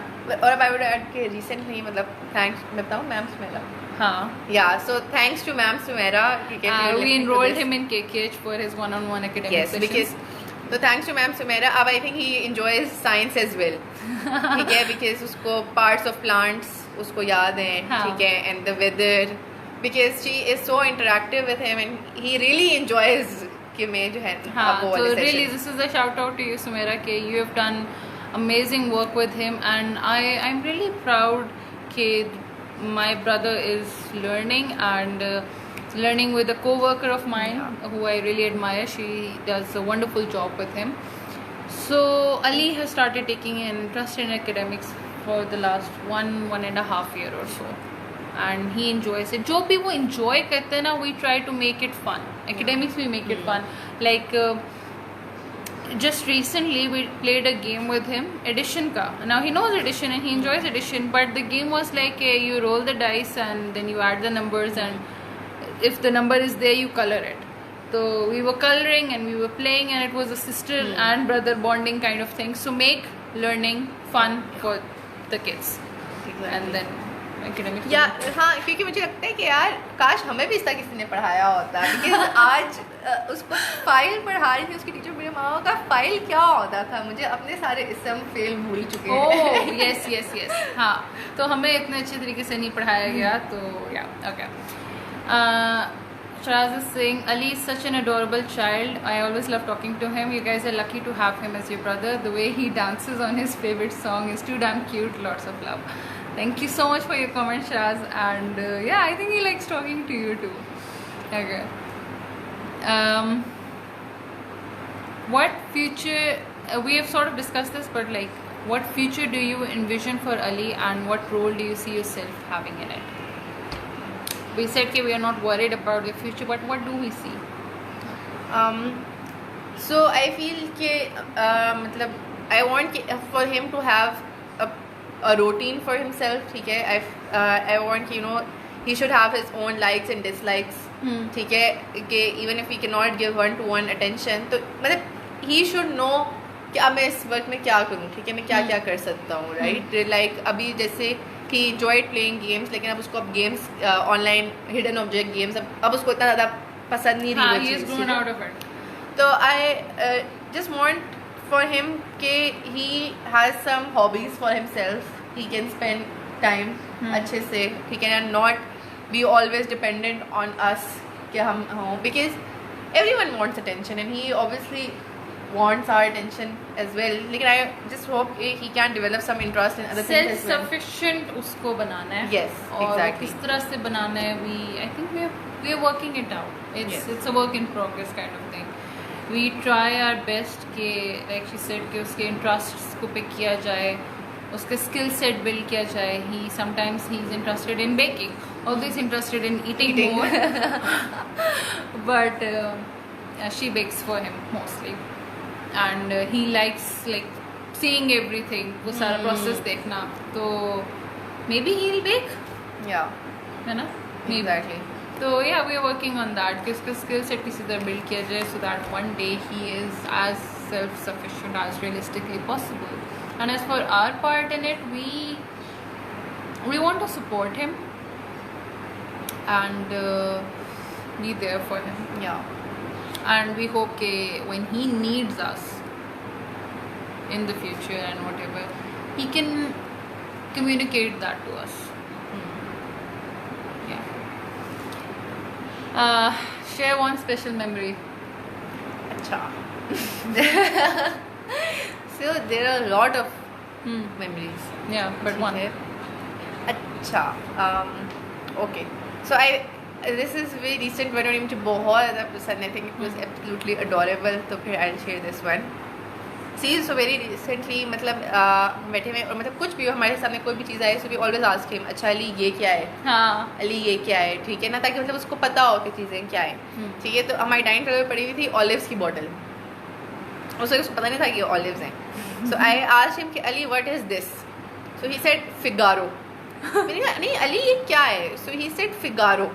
और I would add के रिसेंटली मतलब थैंक्स मैं बताऊं मैम सुमेरा. हाँ, yeah so thanks to ma'am Sumera. we enrolled him in KKH for his one-on-one academic sessions. Because तो thanks to ma'am Sumera. अब I think he enjoys science as well. ठीक है, because उसको पार्ट्स ऑफ प्लांट्स उसको याद है. ठीक है, and the weather because she is so interactive with him and he really enjoys कि मैं जो है तो really this is a shout out to you Sumera कि you have done amazing work with him and I'm really proud कि my brother is learning and learning with a co-worker of mine who I really admire. She does a wonderful job with him. So Ali has started taking an interest in academics for the last 1.5 year or so and he enjoys it. जो भी वो enjoy करते हैं ना, we try to make it fun. Academics we make it fun. Like just recently we played a game with him, addition ka. Now he knows addition and he enjoys addition, but the game was like you roll the dice and then you add the numbers and if the number is there you color it. So we were coloring and we were playing, and it was a sister and brother bonding kind of thing. So make learning fun for the kids. Exactly. And then academic. या हाँ, क्योंकि मुझे लगता है कि यार काश हमें भी इस तरह किसी ने पढ़ाया होता, बिकॉज आज उसको फाइल पढ़ा रही थी उसकी टीचर, मेरे मामा का फाइल क्या होता था, मुझे अपने सारे इसम फेल भूल चुके हैं. Yes yes yes. हाँ, तो हमें इतने अच्छे तरीके से नहीं पढ़ाया गया. तो या okay. Shiraz is saying, Ali is such an adorable child. I always love talking to him. You guys are lucky to have him as your brother. The way he dances on his favorite song is too damn cute. Lots of love. Thank you so much for your comment, Shiraz. And yeah, I think he likes talking to you too. Okay. What future? We have sort of discussed this, but like, what future do you envision for Ali, and what role do you see yourself having in it? We said that we are not worried about the future, but what do we see? So I feel कि I want for him to have a routine for himself. ठीक है. I want he should have his own likes and dislikes. ठीक है. कि even if he cannot give one-to-one attention, तो मतलब he should know कि अब मैं इस वक्त में क्या करूँ. ठीक है. मैं क्या क्या कर सकता हूँ. Right. Like अभी जैसे he enjoyed playing games, लेकिन अब उसको games online hidden object games अब उसको इतना ज़्यादा पसंद नहीं रही. He has grown out of it. तो I just want for him कि he has some hobbies for himself. He can spend time अच्छे से. He can not be always dependent on us कि हम हों, because everyone wants attention and he obviously wants our attention as well. लेकिन I just hope he can develop some interest in other things as well. Self-sufficient उसको बनाना है. Yes, और exactly. किस तरह से बनाना है, I think we are working it out. It's a work in progress kind of thing. We try our best कि like she said कि उसके interests को pick किया जाए, उसके skill set build किया जाए. Sometimes he's interested in baking, always interested in eating more. But she bakes for him mostly. And he likes like seeing everything, वो सारा process देखना. तो maybe he'll bake. Yeah. है ना? Maybe. Exactly. So yeah, we are working on that. कि उसका skill set किसी तरह build किया जाए so that one day he is as self-sufficient as realistically possible. And as for our part in it, we want to support him and be there for him. Yeah. And we hope that when he needs us in the future and whatever, he can communicate that to us. Yeah. Share one special memory. अच्छा. So there are a lot of memories. Yeah, but one. अच्छा. Okay. So this is very recent one और मुझे बहुत ज़्यादा पसंद है. I think it was absolutely adorable. तो फिर I'll share this one. See, so very recently मतलब बैठे हुए और मतलब कुछ भी हमारे सामने कोई भी चीज़ आए, so we always ask him, अच्छा अली ये क्या है? हाँ. अली ये क्या है? ठीक है ना, ताकि मतलब उसको पता हो कि चीज़ें क्या है. ठीक है. तो हमारी डाइनिंग टेबल पे पड़ी हुई थी ऑलिव्स की बॉटल. उसको पता नहीं था कि ऑलिव्स हैं. So I asked him कि Ali what is this? So he said Figaro. मैंने कहा नहीं अली ये क्या है? So he said Figaro.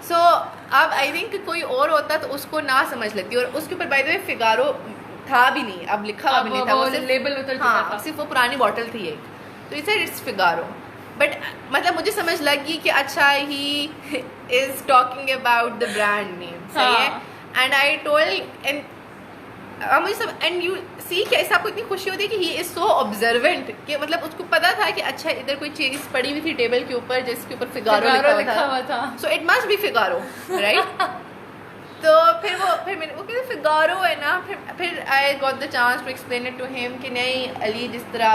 So अब आई थिंक कोई और होता तो उसको ना समझ लेती. और उसके ऊपर बाय द वे फिगारो था भी नहीं, अब लिखा भी नहीं था, वो लेबल उतर चुका था. सिर्फ वो पुरानी बॉटल थी एक. तो इट्स इट्स फिगारो. बट मतलब मुझे समझ लगी कि अच्छा he is talking about the brand name. सही है. एंड आई टोल्ड एंड मुझे सब एंड यू सी कैसे आपको इतनी खुशी होती है कि ही इज सो ऑब्जर्वेंट कि मतलब उसको पता था कि अच्छा इधर कोई चीज पड़ी हुई थी टेबल के ऊपर जिसके ऊपर फिगारो लिखा हुआ था. So it must be Figaro, right? तो फिर वो कहते फिगारो है ना. फिर I got the chance to explain it to him कि नहीं अली जिस तरह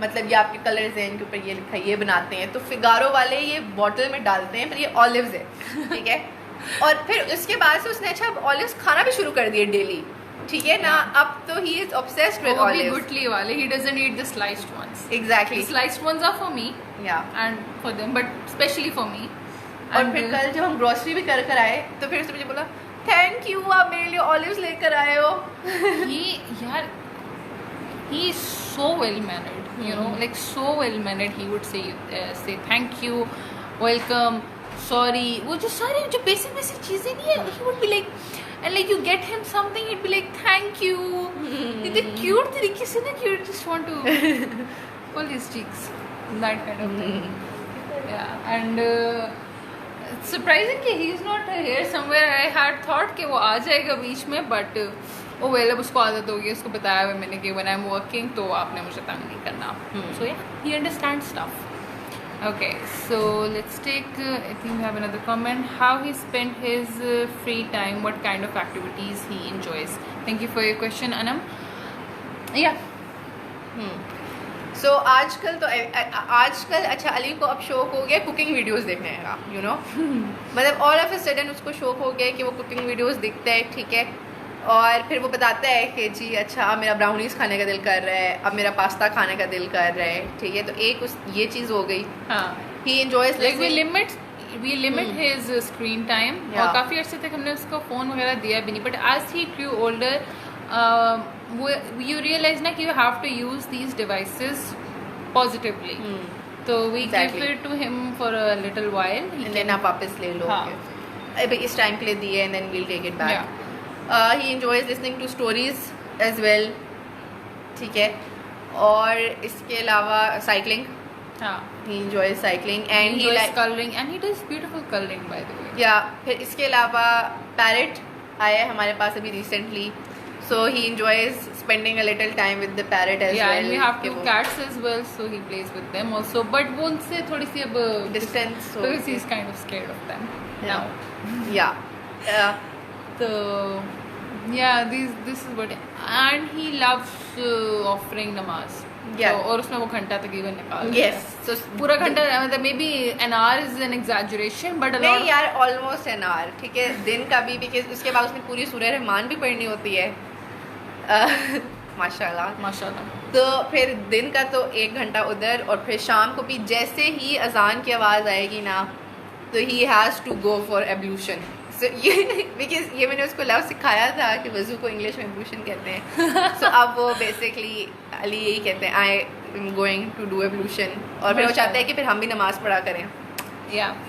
मतलब ये आपके कलर्स हैं इनके ऊपर ये लिखा है, ये बनाते हैं, तो फिगारो वाले ये बॉटल में डालते हैं, फिर ये ऑलिव्स है. ठीक है. और फिर उसके बाद से उसने अच्छा ऑलिव्स खाना भी शुरू कर दिए डेली. ठीक है ना. अब तो he is obsessed with olives. गुटली वाले. He doesn't eat the sliced ones. Exactly. The sliced ones are for me. Yeah. And for them, but especially for me. और फिर कल जब हम ग्रोसरी भी कर आए तो फिर उसने मुझे बोला थैंक यू आप मेरे लिए ऑलिव्स लेकर आए हो. यार he is so well mannered, you know, like so well mannered. He would say thank you, welcome, sorry, वो जो सारी जो basic चीजें नहीं है, he would be like and like you get him something, he'd be like thank you. इतने cute तरीके से ना, you just want to pull his cheeks, that kind of thing. Yeah, and it's surprising कि he is not here somewhere. I had thought कि वो आ जाएगा बीच में, but oh well, अब उसको आदत होगी, उसको बताया हुआ मैंने कि when I'm working तो आपने मुझे तंग नहीं करना. So yeah, he understands stuff. Okay, so let's take I think we have another comment. How he spent his free time, what kind of activities he enjoys. Thank you for your question, Anam. Yeah. So आजकल तो आजकल अच्छा अली को अब शौक हो गया cooking videos देखने का, यू नो मतलब ऑल ऑफ अ सडन उसको शौक हो गया कि वो कुकिंग वीडियोस देखता है, ठीक है, और फिर वो बताता है कि जी अच्छा अब मेरा ब्राउनीज खाने का दिल कर रहा है, अब मेरा पास्ता खाने का दिल कर रहा है, ठीक है, तो एक उस ये चीज़ हो गई. He enjoys like we limit his screen time, और काफ़ी अर्से तक हमने उसको फ़ोन वगैरह दिया भी नहीं, but as he grew older you realize ना कि you have to use these devices positively. तो we give it to him for a little while. And then आप वापस ले लो. अभी इस टाइम के लिए दिए, and then we'll take it back. He enjoys listening to stories as well. ठीक है, और इसके अलावा cycling. He enjoys cycling and he likes coloring, and he does beautiful coloring by the way. Yeah, फिर इसके अलावा parrot आया है हमारे पास अभी recently. So he enjoys spending a little time with the parrot as well. Yeah, and we have two cats as well, so he plays with them also. But वो उनसे थोड़ी सी अब distance, because he's kind of scared of them now. Yeah. So yeah, this is what, and he loves offering namaz. Yeah. So, और उसमें वो घंटा तकरीबन निकाल. Yes. So पूरा घंटा मतलब maybe an hour is an exaggeration, but a lot. नहीं यार, almost an hour, ठीक है, दिन का भी, because उसके बाद उसमें पूरी सूरह रहमान भी पढ़नी होती है. माशाल्लाह. तो फिर दिन का तो 1 घंटा उधर, और फिर शाम को भी जैसे ही अजान की आवाज़ आएगी ना, तो he has to go for ablution. So ये बिकॉज ये मैंने उसको लव सिखाया था कि वज़ू को इंग्लिश में एब्लूशन कहते हैं. सो अब वो बेसिकली अली यही कहते हैं, I am going to do ablution, और फिर वो चाहते हैं कि फिर हम भी नमाज़ पढ़ा करें.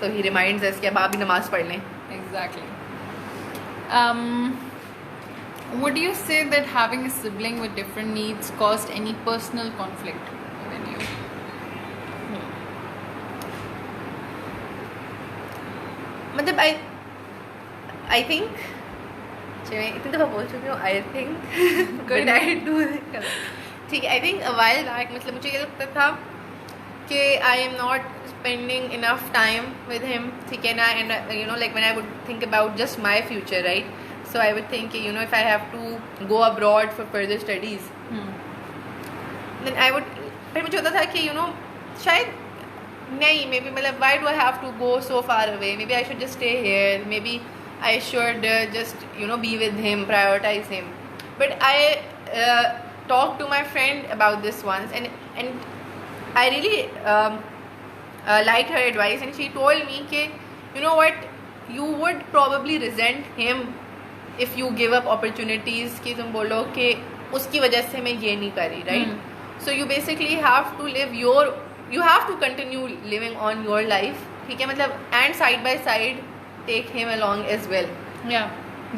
सो ही रिमाइंड्स अस कि अब आप भी नमाज़ पढ़ लें. Exactly. Would you say that having a sibling with different needs caused any personal conflict within you? मतलब I think मैं इतनी दफ़ा बोल चुकी हूँ, I think good I do ठीक है. I think a while back मतलब मुझे ये लगता था कि I am not spending enough time with him, ठीक है ना, and you know like when I would think about just my future, right, so I would think you know if I have to go abroad for further studies, then I would, फिर मुझे होता था कि you know शायद नहीं, maybe मतलब why do I have to go so far away, maybe I should just stay here, maybe I should just you know be with him, prioritize him. But I talked to my friend about this once, and I really liked her advice, and she told me कि you know what, you would probably resent him if you give up opportunities कि तुम बोलो कि उसकी वजह से मैं ये नहीं करी, right? So you basically have to live you have to continue living on your life, ठीक है, मतलब and side by side take him along as well. Yeah,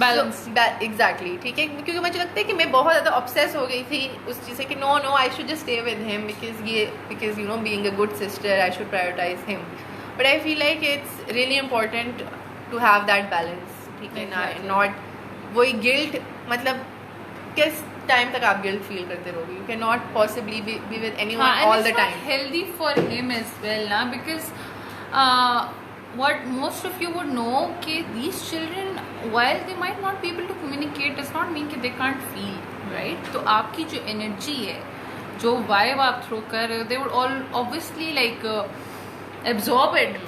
balance. So, exactly, ठीक है, क्योंकि मुझे लगता है कि मैं बहुत ज़्यादा obsess हो गई थी उस चीज़ से कि no I should just stay with him because you know being a good sister I should prioritize him. But I feel like it's really important to have that balance, ठीक है ना, not वही guilt, मतलब किस time तक आप guilt feel करते रहोगे. You can not possibly be with anyone all the time. Healthy for him as well ना, because what most of you would know कि these children while they might not be able to communicate does not mean कि they can't feel, right? तो आपकी जो energy है, जो vibe आप throw कर रहे हो, they would all obviously like absorb it.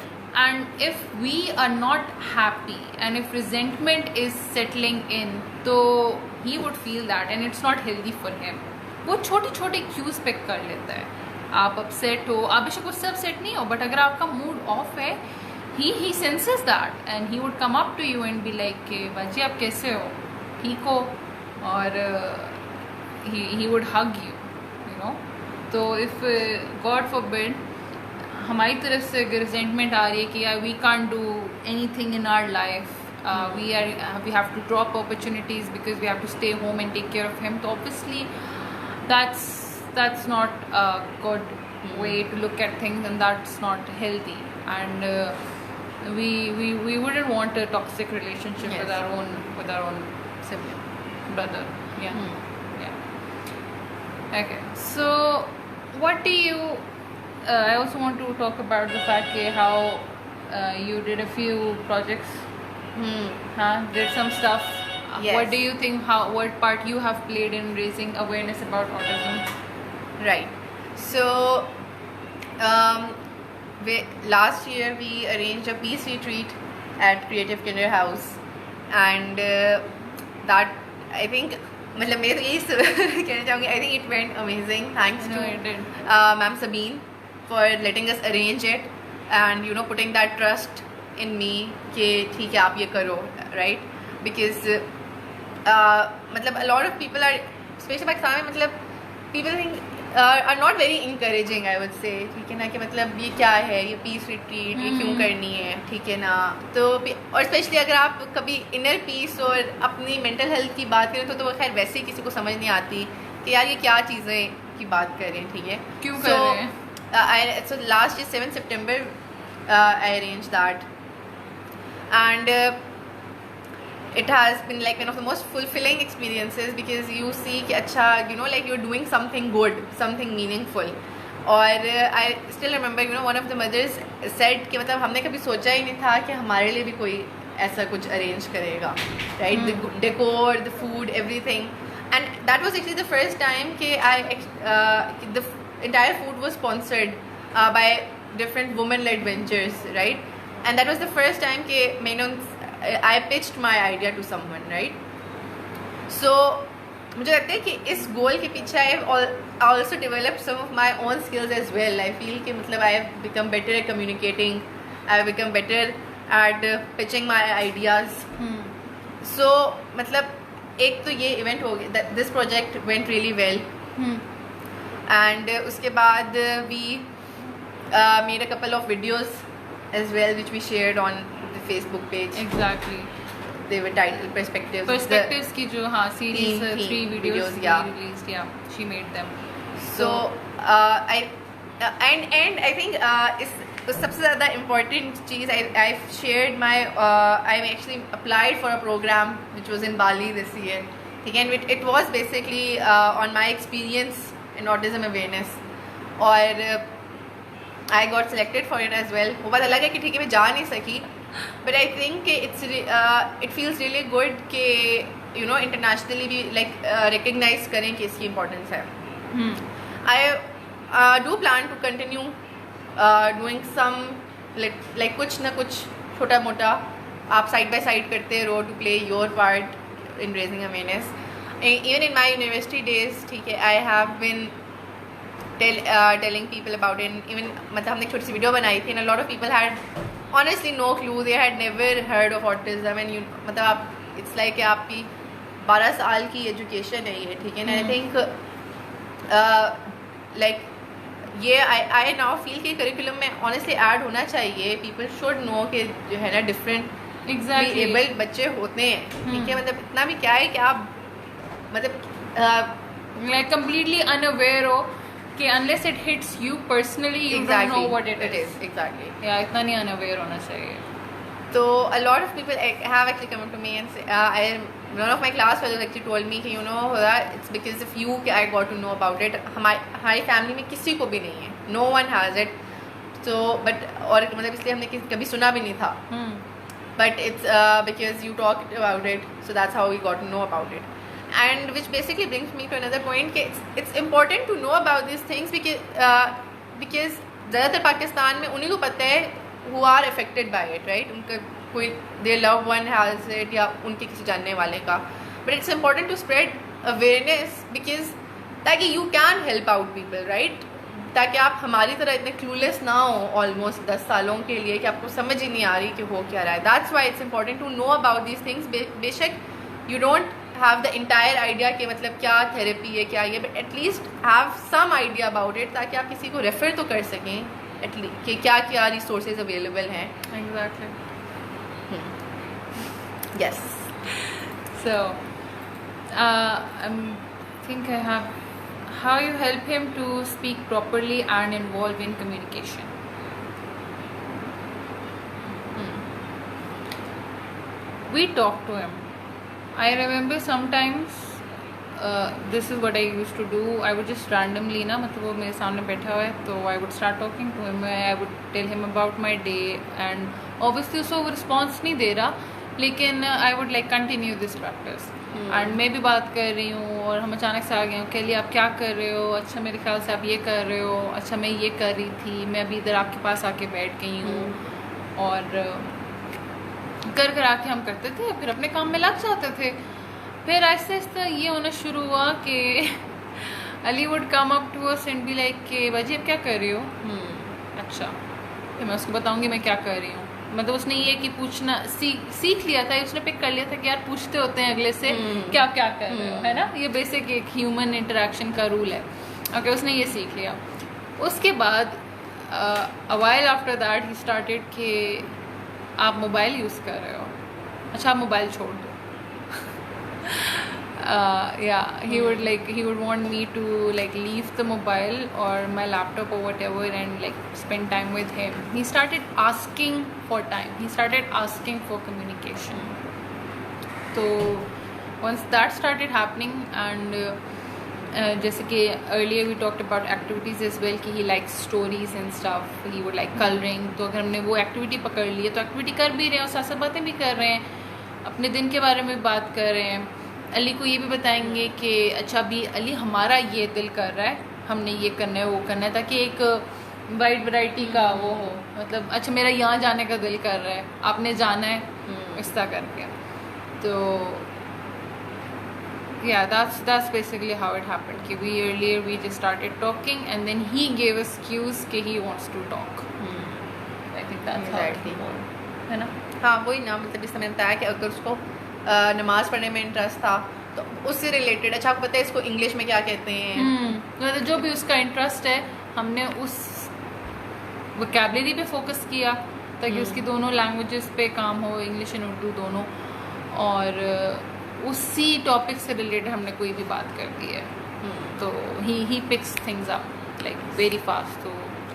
And if we are not happy and if resentment is settling in, तो he would feel that and it's not healthy for him. वो छोटे छोटे cues pick कर लेता है. आप upset हो, आप बेशक उससे अपसेट नहीं हो, बट अगर आपका मूड ऑफ है, he senses that and he would come up to you and be like कि बाजी आप कैसे हो, ठीक हो, और he would hug you, you know. तो if God forbid हमारी तरफ से अगर रिजेंटमेंट आ रही है कि यार we can't do anything in our life we have to drop opportunities because we have to stay home and take care of him. So obviously that's not a good way to look at things, and that's not healthy. And we wouldn't want a toxic relationship Yes. with our own Sibling. brother. Yeah. Hmm. Yeah. Okay. So what do you I also want to talk about the fact that how you did a few projects, did some stuff. Yes. What do you think, what part you have played in raising awareness about autism? Right. So, last year we arranged a peace retreat at Creative Kinder House, and that, I think, मतलब मैं तो यही कहना चाहूँगी, I think it went amazing. Thanks No, it did. to Ma'am Sabine for letting us arrange it, and putting that trust in me कि ठीक है आप ये करो, right? Because मतलब a lot of people are, especially Pakistan में, मतलब people think are not very encouraging, I would say. ठीक है ना, कि मतलब ये क्या है, ये पीस रिट्रीट ये क्यों करनी है, ठीक है ना. तो और स्पेशली अगर आप कभी इनर पीस और अपनी मेंटल हेल्थ की बात करें तो वो खैर वैसे ही किसी को समझ नहीं आती कि यार ये क्या चीज़ें की बात करें, ठीक है, क्यों कर रहे हैं. So last year 7 September I arranged that, and it has been like one of the most fulfilling experiences because you see कि अच्छा like you're doing something good, something meaningful. और I still remember one of the mothers said कि मतलब हमने कभी सोचा ही नहीं था कि हमारे लिए भी कोई ऐसा कुछ arrange करेगा, right? The decor, the food, everything, and that was actually the first time कि the entire food was sponsored by different women-led ventures, right? And that was the first time कि I pitched my idea to someone, right? So मुझे लगता है कि इस गोल के पीछे I also developed some of my own skills as well. I feel कि मतलब I have become better at communicating, I have become better at pitching my ideas. So मतलब एक तो ये event हो गया, this project went really well. And उसके बाद we made a couple of videos as well which we shared on the Facebook page. Exactly. They were titled Perspectives. Perspectives की जो series Theme 3 videos yeah. released, yeah, she made them. So I think इस सबसे ज़्यादा important cheese I shared my I actually applied for a program which was in Bali this year. Again, it was basically on my experience in autism awareness, और I got selected for it as well. वो बात अलग है कि ठीक है मैं जा नहीं सकी, but I think it feels really good कि internationally भी like recognize करें कि इसकी importance है. I do plan to continue doing some like कुछ ना कुछ छोटा मोटा आप side by side करते रहो to play your part in raising awareness. Even in my university days, ठीक है, I have been telling people about it. Even मतलब हमने एक छोटी सी वीडियो बनाई थी, and a lot of people had honestly no clue. They had never heard of autism, and मतलब आप it's like कि आपकी 12 साल की education है ये, ठीक है ना. I think like ये I now feel कि curriculum में honestly add होना चाहिए. People should know कि जो है ना different exactly able बच्चे होते हैं, ठीक है. मतलब इतना भी क्या है कि आप मतलब like completely unaware हो कि unless it hits you personally you exactly, don't know what it is. Exactly. Yeah, इतना नहीं unaware होना चाहिए. So a lot of people have actually come up to me and say, one of my class fellows actually told me कि it's because of you कि I got to know about it. हमारी family में किसी को भी नहीं है, no one has it. So but और मतलब इसलिए हमने कभी सुना भी नहीं था. But it's because you talked about it, so that's how we got to know about it. And which basically brings me to another point कि it's important to know about these things because ज़्यादातर पाकिस्तान में उन्हीं को पता है who are affected by it, right? उनका कोई their loved one has it या उनके किसी जानने वाले का. But it's important to spread awareness because ताकि you can help out people, right? ताकि आप हमारी तरह इतने clueless ना हो almost 10 सालों के लिए कि आपको समझ ही नहीं आ रही कि हो क्या रहा है. That's why it's important to know about these things. बेशक you don't have the entire idea कि मतलब क्या therapy है क्या ये, but at least have some idea about it ताकि आप किसी को refer तो कर सकें at least कि क्या क्या resources available हैं. Exactly. Yes. So, I think I have how you help him to speak properly and involve in communication. We talk to him. I remember sometimes this is what I used to do. I would just randomly ना मतलब वो मेरे सामने बैठा हुआ है तो I would start talking to him. I would tell him about my day and obviously उसको वो response नहीं दे रहा लेकिन I would like continue this practice. And मैं भी बात कर रही हूँ और हम अचानक से आ गए हूँ कैली आप क्या कर रहे हो, अच्छा मेरे ख्याल से आप ये कर रहे हो, अच्छा मैं ये कर रही थी, मैं अभी इधर आपके पास आके बैठ गई हूँ और कर कर आके हम करते थे फिर अपने काम में लग जाते थे. फिर आहिस्ता आहिस्ता ये होना शुरू हुआ कि Ali would come up to us and be like कि बाजी आप क्या कर रही हो. अच्छा फिर मैं उसको बताऊँगी मैं क्या कर रही हूँ. मतलब उसने ये कि पूछना सीख लिया था, उसने पिक कर लिया था कि यार पूछते होते हैं अगले से क्या क्या कर रहे हो, है ना. ये बेसिक एक ह्यूमन इंटरेक्शन का रूल है. ओके उसने ये सीख लिया. उसके बाद a while after that he started कि आप मोबाइल यूज़ कर रहे हो, अच्छा आप मोबाइल छोड़ दो. he would want me to like leave the mobile or my laptop or whatever and like spend time with him. He started asking for time, he started asking for communication. So once that started happening and जैसे कि earlier we talked about activities as well कि he likes stories and stuff, he would like coloring. तो अगर हमने वो activity पकड़ ली है तो activity कर भी रहे हैं और साथ साथ बातें भी कर रहे हैं, अपने दिन के बारे में बात कर रहे हैं. अली को ये भी बताएंगे कि अच्छा अभी अली हमारा ये दिल कर रहा है, हमने ये करना है वो करना है, ताकि एक वाइड वैरायटी का वो हो. मतलब अच्छा मेरा यहाँ जाने का दिल कर रहा है, आपने जाना है, इस तरह करके. तो yeah, that's basically how it happened कि we just started talking and then he gave us cues कि he wants to talk. I think that's exactly how है ना. हाँ वही ना, मतलब इस समय बताया कि अगर उसको नमाज पढ़ने में इंटरेस्ट था तो उससे रिलेटेड, अच्छा आपको पता है इसको इंग्लिश में क्या कहते हैं. मतलब जो भी उसका इंटरेस्ट है हमने उस वोकैबुलरी पे फोकस किया ताकि उसकी दोनों लैंग्वेजेस पे काम हो, इंग्लिश एंड उर्दू दोनों, और उसी टॉपिक से रिलेटेड हमने कोई भी बात कर दी है. तो he picks things up like very fast. तो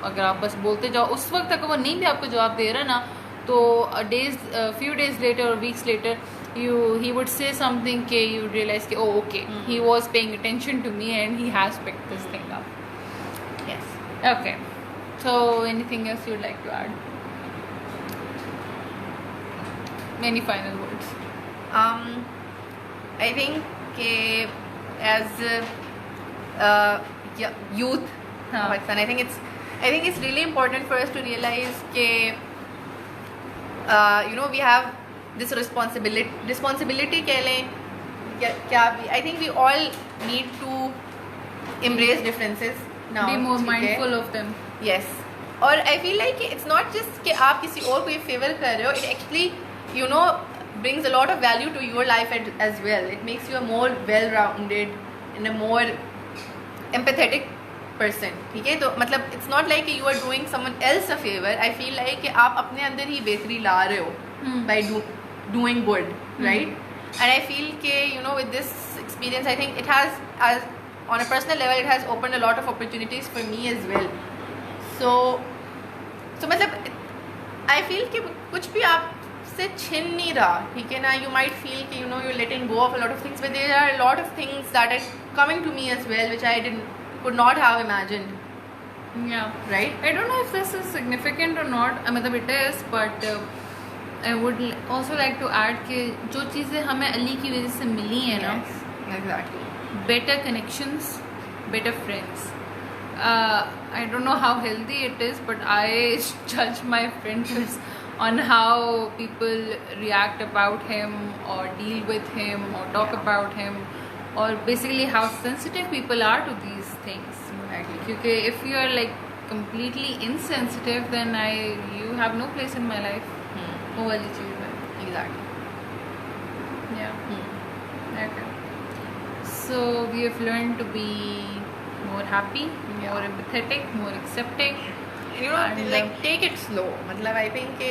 अगर आप बस बोलते जाओ उस वक्त तक वो नहीं भी आपको जवाब दे रहा ना, तो few days later or weeks later he would say something कि you realize कि oh okay, he was paying attention to me and he has picked this thing up. Yes. Okay, so anything else you'd like to add? Any final words? I think कि as youth Pakistan, I think it's really important for us to realize कि we have this responsibility कह लें क्या भी. I think we all need to embrace differences now. Be more mindful of them. Yes. और I feel like it's not just कि आप किसी और को ये favor कर रहे हो, it actually brings a lot of value to your life as well. It makes you a more well-rounded and a more empathetic person. ठीक है. तो मतलब it's not like you are doing someone else a favor. I feel like कि आप अपने अंदर ही बेहतरी ला रहे हो by doing good, right? And I feel कि with this experience I think it has, as on a personal level, it has opened a lot of opportunities for me as well. So मतलब I feel कि कुछ भी आपसे छिन नहीं रहा, ठीक है ना. You might feel कि you're letting go of a lot of things, but there are a lot of things that are coming to me as well which I could not have imagined. Yeah. Right? I don't know if this is significant or not. I mean it is, but I would also like to add कि जो चीज़ें हमें अली की वजह से मिली हैं ना, exactly, better connections, better friends. I don't know how healthy it is, but I judge my friendships on how people react about him or deal with him or talk about him, or basically how sensitive people are to these things. Exactly. Because if you are like completely insensitive, then you have no place in my life. वो वाली चीज़ है. Exactly. Yeah. Okay. So we have learned to be more happy, more empathetic, more accepting. And like take it slow. मतलब I think कि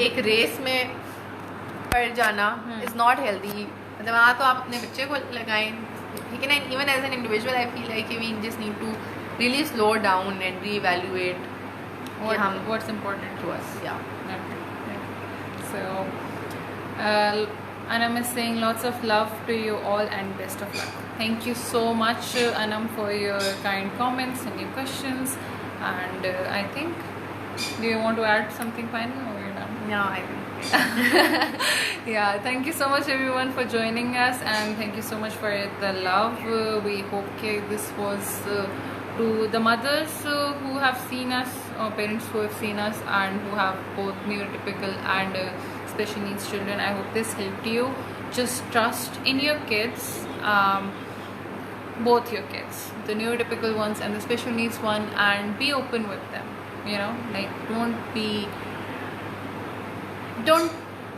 एक race में पर जाना is not healthy. मतलब वहाँ तो आप अपने बच्चे को लगाएं. लेकिन even as an individual I feel like we just need to really slow down and reevaluate what's important to us. Yeah. Okay. Yeah. So Anam is saying lots of love to you all and best of luck. Thank you so much, Anam, for your kind comments and your questions. And I think, do you want to add something final or you're done? No, I think. Yeah, thank you so much everyone for joining us, and thank you so much for the love. We hope this was to the mothers who have seen us, or parents who have seen us and who have both neurotypical and special needs children. I hope this helped you. Just trust in your kids, both your kids, the neurotypical ones and the special needs one, and be open with them. You know, like don't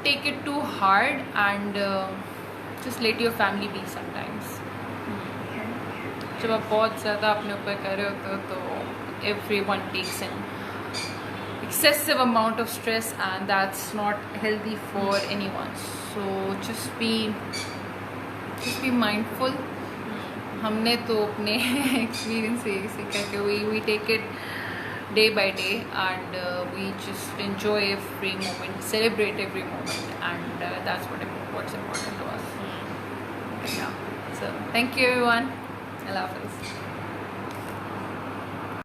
take it too hard, and just let your family be sometimes. जब आप बहुत ज़्यादा अपने ऊपर कर रहे होते हो तो everyone takes an excessive amount of stress, and that's not healthy for anyone. So just be mindful. हमने तो अपने experience से सीखा कि we take it day by day, and we just enjoy every moment, celebrate every moment, and that's what's important to us. Yeah. So thank you everyone. I love this.